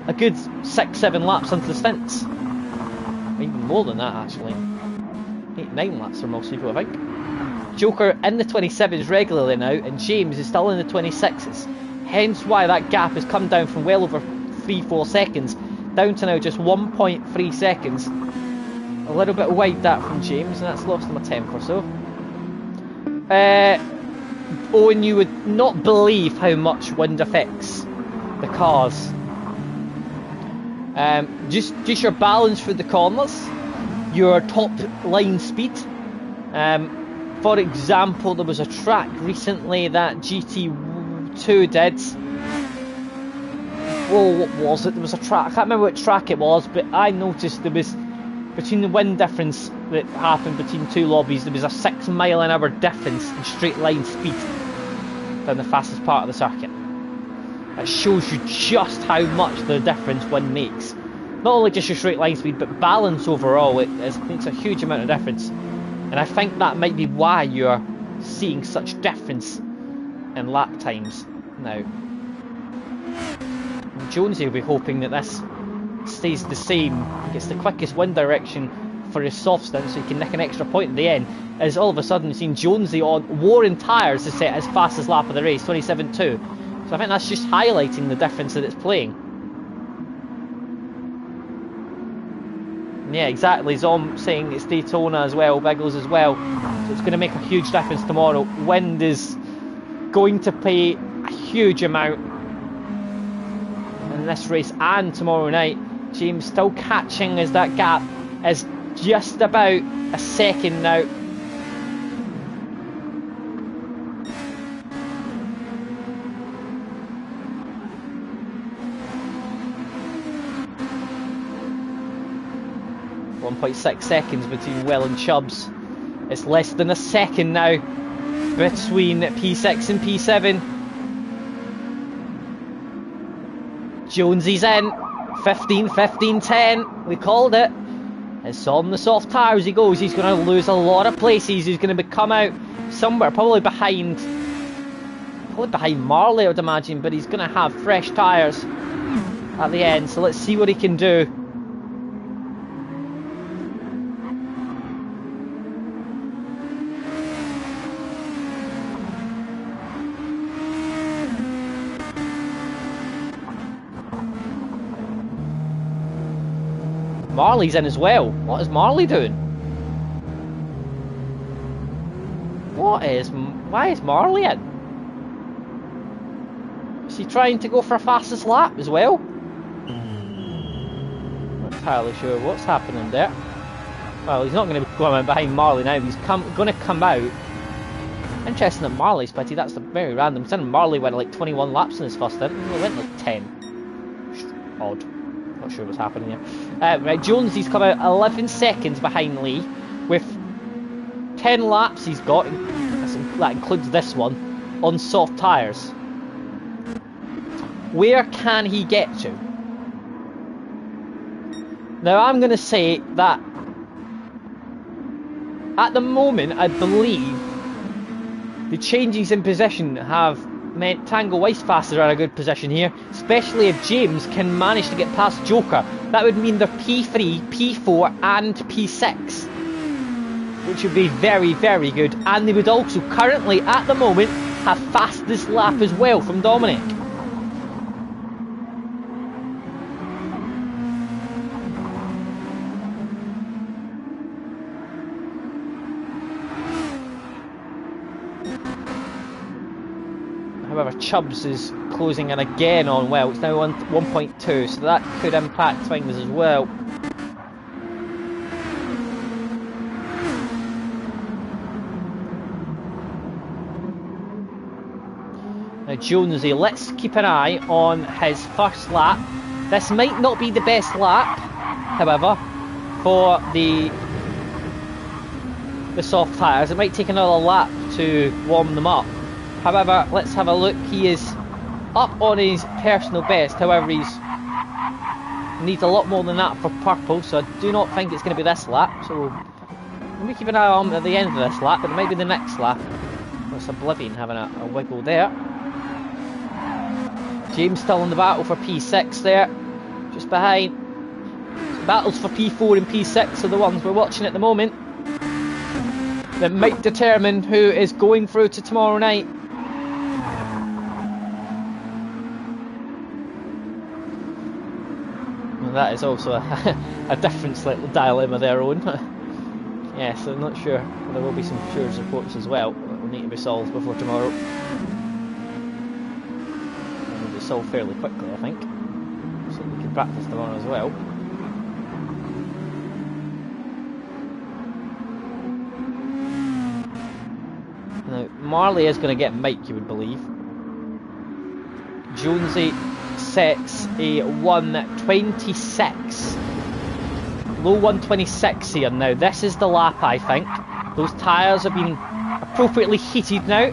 A good 6-7 laps into the stints. Even more than that, actually. 8-9 laps for most people, I think. Joker in the 27s regularly now, and James is still in the 26s. Hence why that gap has come down from well over 3-4 seconds down to now just 1.3 seconds. A little bit wide that from James, and that's lost him a tenth or so. Owen, you would not believe how much wind affects the cars. Just your balance through the corners, your top line speed. For example, there was a track recently that GT2 did. Oh, what was it? There was a track, I can't remember what track it was, but I noticed there was, between the wind difference that happened between two lobbies, there was a 6 mile an hour difference in straight line speed than the fastest part of the circuit. It shows you just how much the difference wind makes. Not only just your straight line speed, but balance overall. It makes a huge amount of difference. And I think that might be why you're seeing such difference in lap times now. Jonesy will be hoping that this stays the same, gets the quickest wind direction for his soft stint so he can nick an extra point at the end, as all of a sudden we've seen Jonesy on Warren tyres to set his fastest lap of the race, 27.2. So I think that's just highlighting the difference that it's playing. Yeah, exactly. Zom saying it's Daytona as well, Biggles as well. So it's going to make a huge difference tomorrow. Wind is going to play a huge amount in this race and tomorrow night. James still catching as that gap is just about a second now. .6 seconds between Will and Chubbs. It's less than a second now between P6 and P7. Jonesy's in. 15, 15, 10. We called it. It's on the soft tyres he goes. He's going to lose a lot of places. He's going to come out somewhere, probably behind Marley, I would imagine, but he's going to have fresh tyres at the end. So let's see what he can do. Marley's in as well. What is Marley doing? Why is Marley in? Is he trying to go for a fastest lap as well? Not entirely sure what's happening there. Well, he's not going to be going behind Marley now. He's going to come out. Interesting that Marley's pity. That's very random. Considering Marley went like 21 laps in his first stint. He went like 10. Odd. Not sure what's happening here. Right, Jonesy's come out 11 seconds behind Lee with 10 laps he's got. That includes this one on soft tyres. Where can he get to? Now I'm going to say that at the moment I believe the changes in position have meant Tango Weissfaster are in a good position here, especially if James can manage to get past Joker. That would mean they're P3, P4 and P6, which would be very, very good. And they would also currently, at the moment, have fastest lap as well from Dominic. However, Chubbs is closing in again on Will. It's now on 1.2, so that could impact things as well. Now Jonesy, let's keep an eye on his first lap. This might not be the best lap, however, for the soft tyres. It might take another lap to warm them up. However, let's have a look. He is up on his personal best. However, he needs a lot more than that for purple, so I do not think it's going to be this lap. So let me keep an eye on him at the end of this lap, but it might be the next lap. That's Oblivion having a wiggle there. James still in the battle for P6 there, just behind. Battles for P4 and P6 are the ones we're watching at the moment. That might determine who is going through to tomorrow night. And that is also a different little dilemma there, Owen. Yes, I'm not sure. There will be some Furies reports as well. need to be solved before tomorrow. It'll be solved fairly quickly, I think. So we can practice tomorrow as well. Now, Marley is going to get Mike, you would believe. Jonesy sets a 126. Low 126 here now. This is the lap, I think. Those tyres have been appropriately heated now.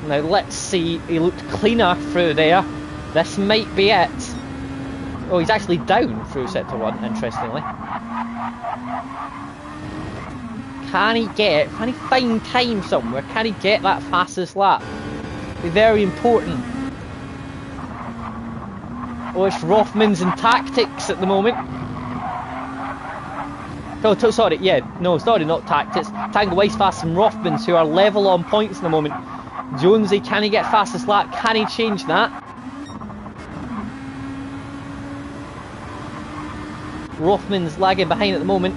Now let's see. He looked cleaner through there. This might be it. Oh, he's actually down through sector 1, interestingly. Can he find time somewhere? Can he get that fastest lap? Be very important. Oh, it's Rothmans and Tactics at the moment. Oh, sorry, yeah, no, sorry, not Tactics. Tango Icefast and Rothmans, who are level on points at the moment. Jonesy, can he get fastest lap? Can he change that? Rothman's lagging behind at the moment.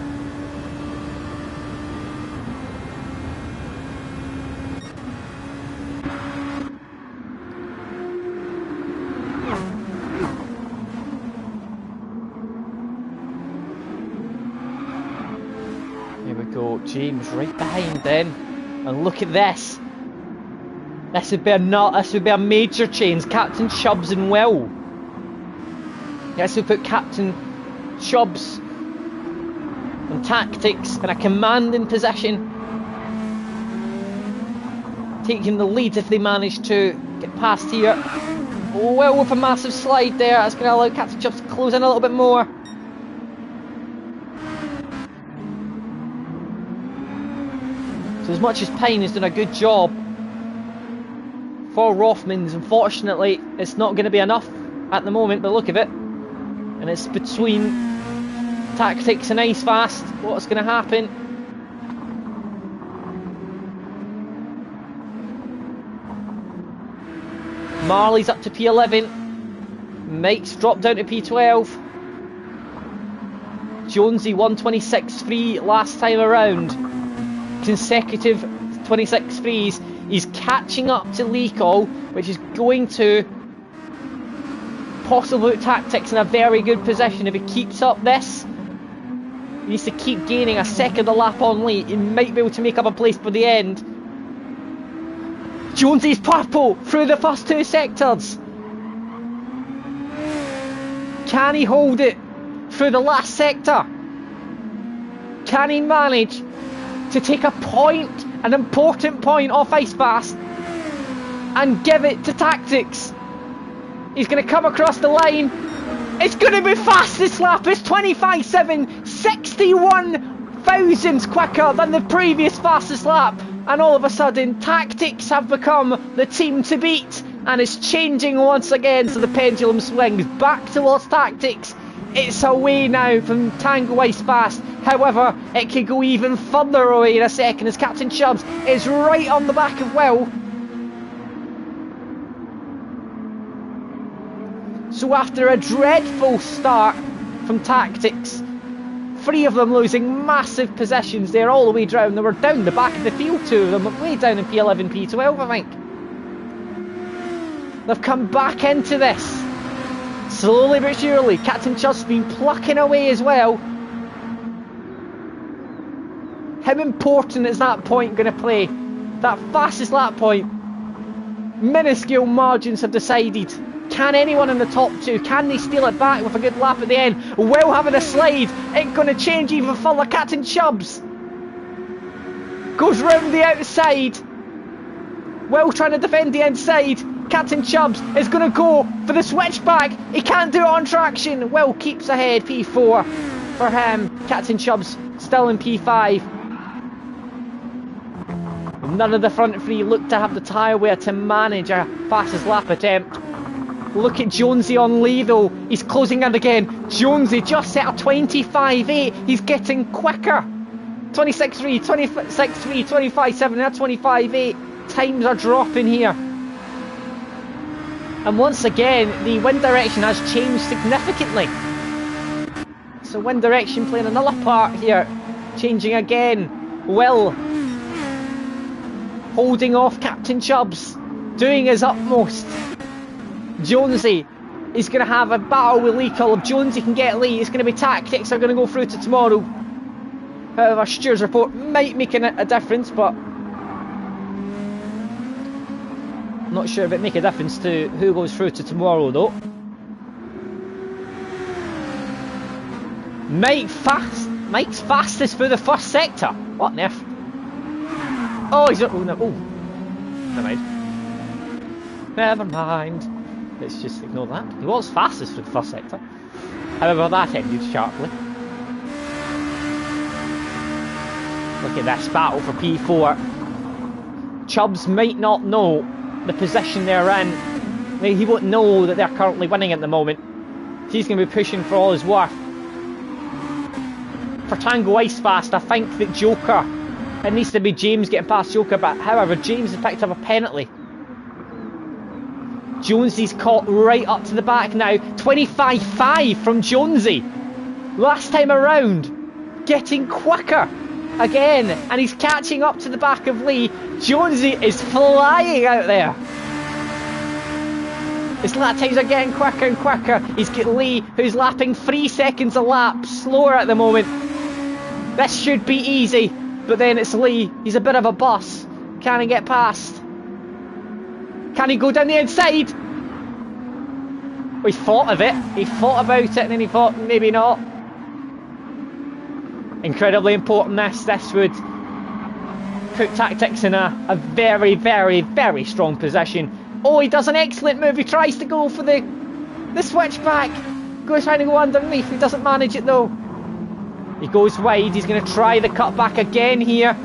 James right behind then, and look at this. This would be a major change. Captain Chubbs and Will. Yes, we put Captain Chubbs and Tactics in a commanding position, taking the lead if they manage to get past here. Will with a massive slide there. That's going to allow Captain Chubbs to close in a little bit more. So as much as Pine has done a good job for Rothmans, unfortunately it's not going to be enough at the moment, the look of it. And it's between Tactics and Icefast. What's going to happen? Marley's up to P11. Mike's dropped down to P12. Jonesy 126.3 last time around. Consecutive 26 threes. He's catching up to Leakall, which is going to possibly put Tactics in a very good position. If he keeps up this, he needs to keep gaining a second a lap on Lee. He might be able to make up a place for the end. Jonesy's purple through the first two sectors. Can he hold it through the last sector? Can he manage to take a point, an important point off Icefast, and give it to Tactics? He's going to come across the line. It's going to be fastest lap. It's 25.7, 61 thousandths quicker than the previous fastest lap. And all of a sudden, Tactics have become the team to beat, and it's changing once again. So the pendulum swings back towards Tactics. It's away now from Tango Icefast. However, it could go even further away in a second as Captain Chubbs is right on the back of Will. So after a dreadful start from Tactics, three of them losing massive possessions there all the way down. They were down the back of the field, two of them, way down in P11, P12 I think. They've come back into this. Slowly but surely, Captain Chubbs been plucking away as well. How important is that point going to play? That fastest lap point. Minuscule margins have decided. Can anyone in the top two, can they steal it back with a good lap at the end? Will having a slide. It's going to change even further. Captain Chubbs goes round the outside. Will trying to defend the inside. Captain Chubbs is going to go for the switchback. He can't do it on traction. Will keeps ahead. P4 for him. Captain Chubbs still in P5. None of the front three look to have the tyre wear to manage a fastest lap attempt. Look at Jonesy on Lee though. He's closing in again. Jonesy just set a 25.8. He's getting quicker. 26.3, 26.3, 25.7, now 25.8. Times are dropping here. And once again, the wind direction has changed significantly. So wind direction playing another part here. Changing again. Will holding off Captain Chubbs, doing his utmost. Jonesy is going to have a battle with Lee Cull. If Jonesy can get Lee, it's going to be tactics are going to go through to tomorrow. However, Stewart's report might make a difference, but I'm not sure if it make a difference to who goes through to tomorrow though. Mike's fastest through the first sector. What on earth? Oh, he's... Oh, no. Oh. Never mind. Let's just ignore that. He was fastest through the first sector. However, that ended sharply. Look at this battle for P4. Chubbs might not know the position they're in. He won't know that they're currently winning at the moment. He's going to be pushing for all his worth. For Tango Ice Fast, I think that Joker, it needs to be James getting past Joker, but however, James has picked up a penalty. Jonesy's caught right up to the back now. 25.5 from Jonesy. Last time around, getting quicker again, and he's catching up to the back of Lee. Jonesy is flying out there. His lap times are getting quicker and quicker. He's got Lee, who's lapping 3 seconds a lap, slower at the moment. This should be easy, but then it's Lee. He's a bit of a bus. Can he get past? Can he go down the inside? Well, he thought of it. He thought about it, and then he thought maybe not. Incredibly important this would put Tactics in a very, very, very strong position. Oh, he does an excellent move. He tries to go for the switchback. Trying to go underneath. He doesn't manage it though. He goes wide. He's going to try the cutback again here.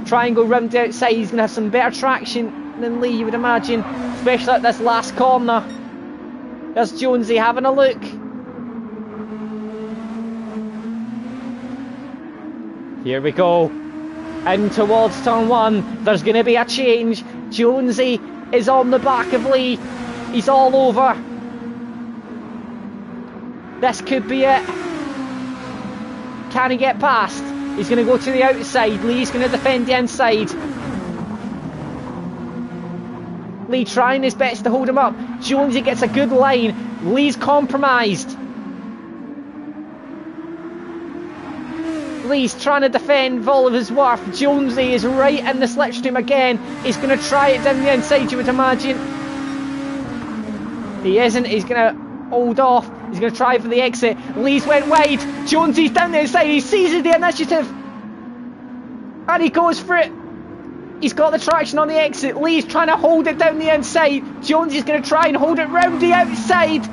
Try and go round the outside. He's going to have some better traction than Lee, you would imagine. Especially at this last corner. There's Jonesy having a look. Here we go. In towards turn 1. There's going to be a change. Jonesy is on the back of Lee. He's all over. This could be it. Can he get past? He's going to go to the outside. Lee's going to defend the inside. Lee trying his best to hold him up. Jonesy gets a good line. Lee's compromised. Lee's trying to defend with all of his worth. Jonesy is right in the slipstream again. He's going to try it down the inside, you would imagine. He isn't. He's going to hold off. He's going to try for the exit. Lee's went wide. Jonesy's down the inside. He seizes the initiative. And he goes for it. He's got the traction on the exit. Lee's trying to hold it down the inside. Jonesy's going to try and hold it round the outside.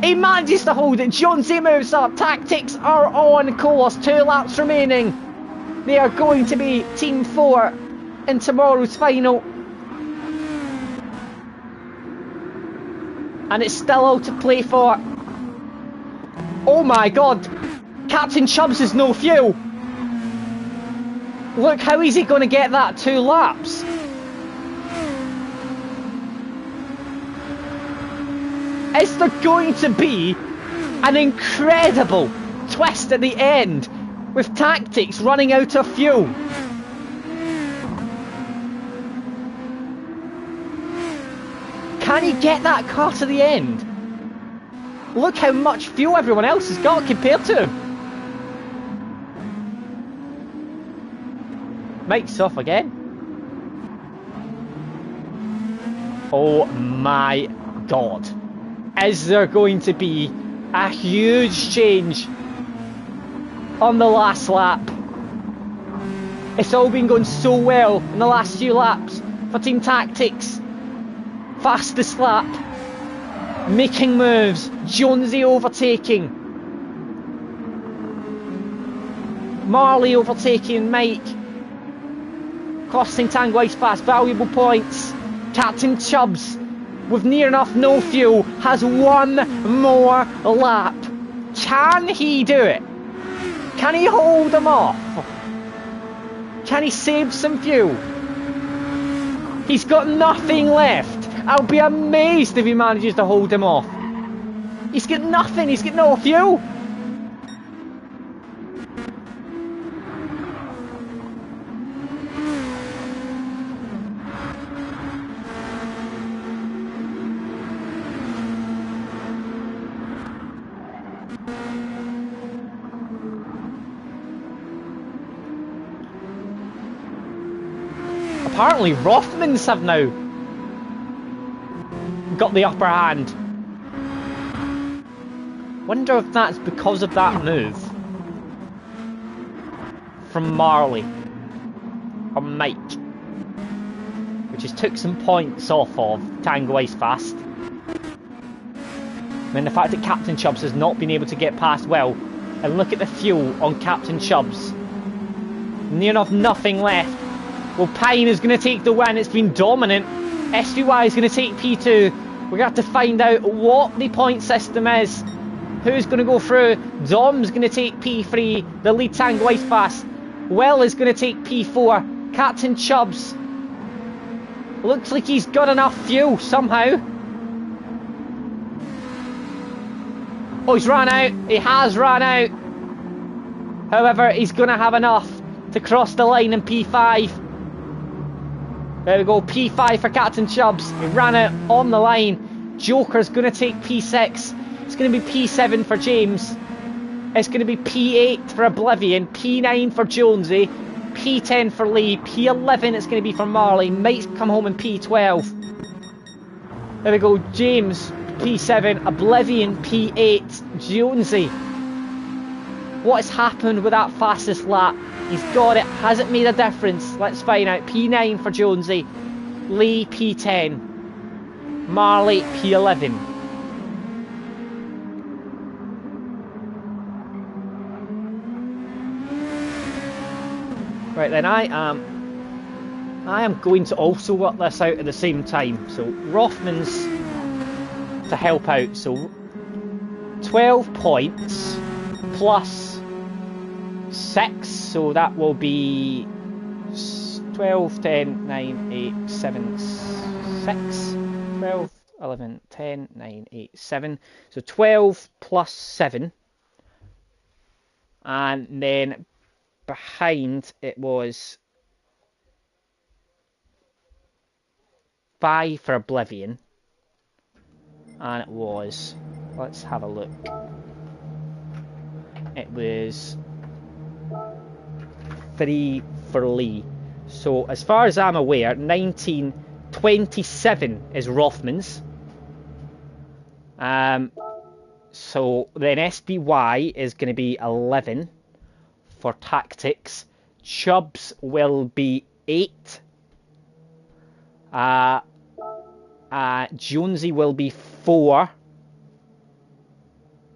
He manages to hold it. Jonesy moves up. Tactics are on course. 2 laps remaining. They are going to be Team 4 in tomorrow's final. And it's still all to play for. Oh my god. Captain Chubbs has no fuel. Look, how is he going to get that 2 laps? Is there going to be an incredible twist at the end with Tactics running out of fuel? Can he get that car to the end? Look how much fuel everyone else has got compared to him. Mike's off again. Oh my god. Is there going to be a huge change on the last lap? It's all been going so well in the last few laps for Team Tactics. Fastest lap. Making moves. Jonesy overtaking. Marley overtaking Mike. Costing Tango Ice Fast valuable points. Captain Chubbs, with near enough no fuel, has 1 more lap. Can he do it? Can he hold them off? Can he save some fuel? He's got nothing left. I'll be amazed if he manages to hold him off. He's got nothing. He's got no fuel. apparently Rothmans have now got the upper hand. Wonder if that's because of that move from Marley or Mike, which has took some points off of Tango Ice Fast. And the fact that Captain Chubbs has not been able to get past well, and look at the fuel on Captain Chubbs. Near enough nothing left. Well, Pine is going to take the win. It's been dominant. SVY is going to take P2. We're going to have to find out what the point system is. Who's going to go through? Dom's going to take P3. The lead Tango Ice Fast. Will is going to take P4. Captain Chubbs looks like he's got enough fuel somehow. Oh, he's run out. He has run out. However, he's going to have enough to cross the line in P5. There we go, P5 for Captain Chubbs. He ran out on the line. Joker's going to take P6. It's going to be P7 for James. It's going to be P8 for Oblivion. P9 for Jonesy. P10 for Lee. P11 it's going to be for Marley. Might come home in P12. There we go, James P7, Oblivion P8, Jonesy. What has happened with that fastest lap? He's got it. Has it made a difference? Let's find out. P9 for Jonesy. Lee P10. Marley P11. Right then, I am going to also work this out at the same time. So Rothmans to help out. So 12 points plus 6, so that will be 12, 10, 9, 8, 7, 6, 12, 11, 10, 9, 8, 7. So 12 plus 7. And then behind it was 5 for Oblivion. And it was, let's have a look. It was 3 for Lee. So as far as I'm aware, 1927 is Rothmans. So then SBY is going to be 11 for Tactics. Chubbs will be 8. Jonesy will be 4.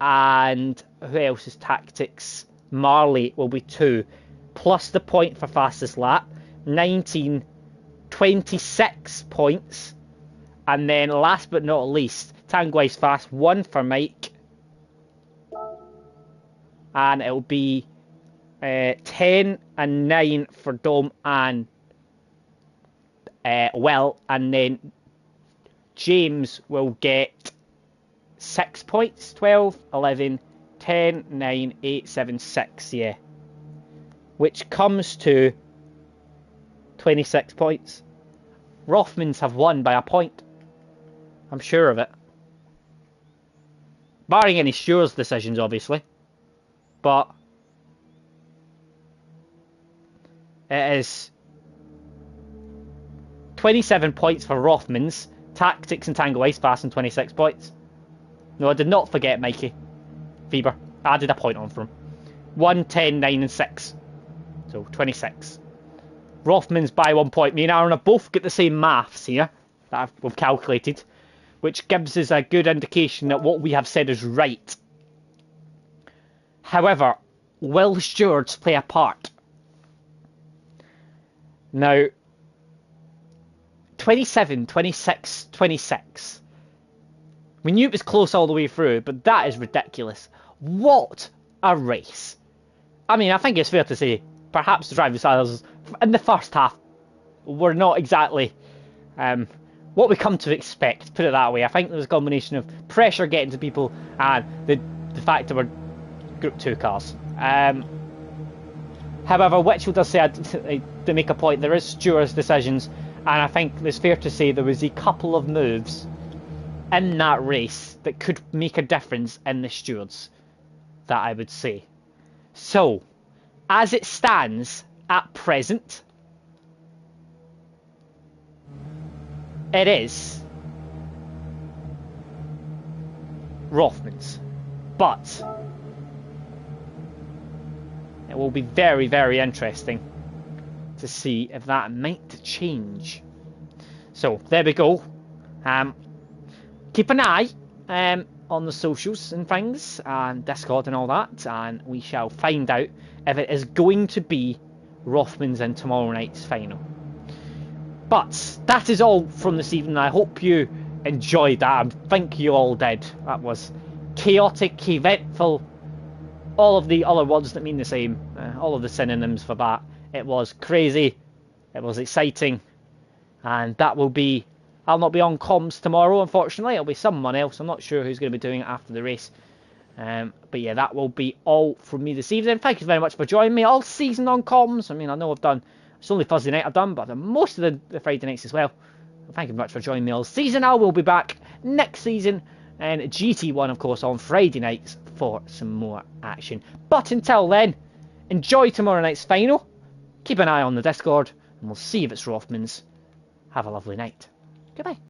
And who else is Tactics? Marley will be 2. Plus the point for fastest lap. 26 points. And then last but not least, Tango Ice Fast, 1 for Mike. And it'll be 10 and 9 for Dom and Will. And then James will get 6 points. 12, 11, 10, 9, 8, 7, 6. Yeah. Which comes to 26 points. Rothmans have won by a point. I'm sure of it. Barring any Stewart's decisions, obviously. But it is 27 points for Rothmans, Tactics and Tango Ice Fast, and 26 points. No, I did not forget Mikey Feber. I added a point on for him. 1, 10, 9, and 6. So 26. Rothmans by 1 point. Me and Aaron have both got the same maths here that we've calculated, which gives us a good indication that what we have said is right. However, will stewards play a part? Now, 27, 26, 26. We knew it was close all the way through, but that is ridiculous. What a race. I mean, I think it's fair to say, perhaps the driving styles in the first half were not exactly what we come to expect, put it that way. I think there was a combination of pressure getting to people and the fact that we're Group 2 cars. However, Witchell does say, to make a point, there is stewards' decisions, and I think it's fair to say there was a couple of moves in that race that could make a difference in the stewards, that I would say. So, as it stands at present, it is Rothmans. But it will be very, very interesting to see if that might change. So there we go. Keep an eye on the socials and things, and Discord and all that, and we shall find out if it is going to be Rothmans in tomorrow night's final. But that is all from this evening. I hope you enjoyed that. I think you all did. That was chaotic, eventful, all of the other words that mean the same, all of the synonyms for that. It was crazy, it was exciting, and that will be... I'll not be on comms tomorrow, unfortunately. It'll be someone else. I'm not sure who's going to be doing it after the race. But yeah, that will be all from me this evening. Thank you very much for joining me all season on comms. I mean, I know I've done... It's only Thursday night I've done, but I've done most of the Friday nights as well. Thank you very much for joining me all season. I will be back next season, and GT1, of course, on Friday nights for some more action. But until then, enjoy tomorrow night's final. Keep an eye on the Discord, and we'll see if it's Rothmans. Have a lovely night. Goodbye.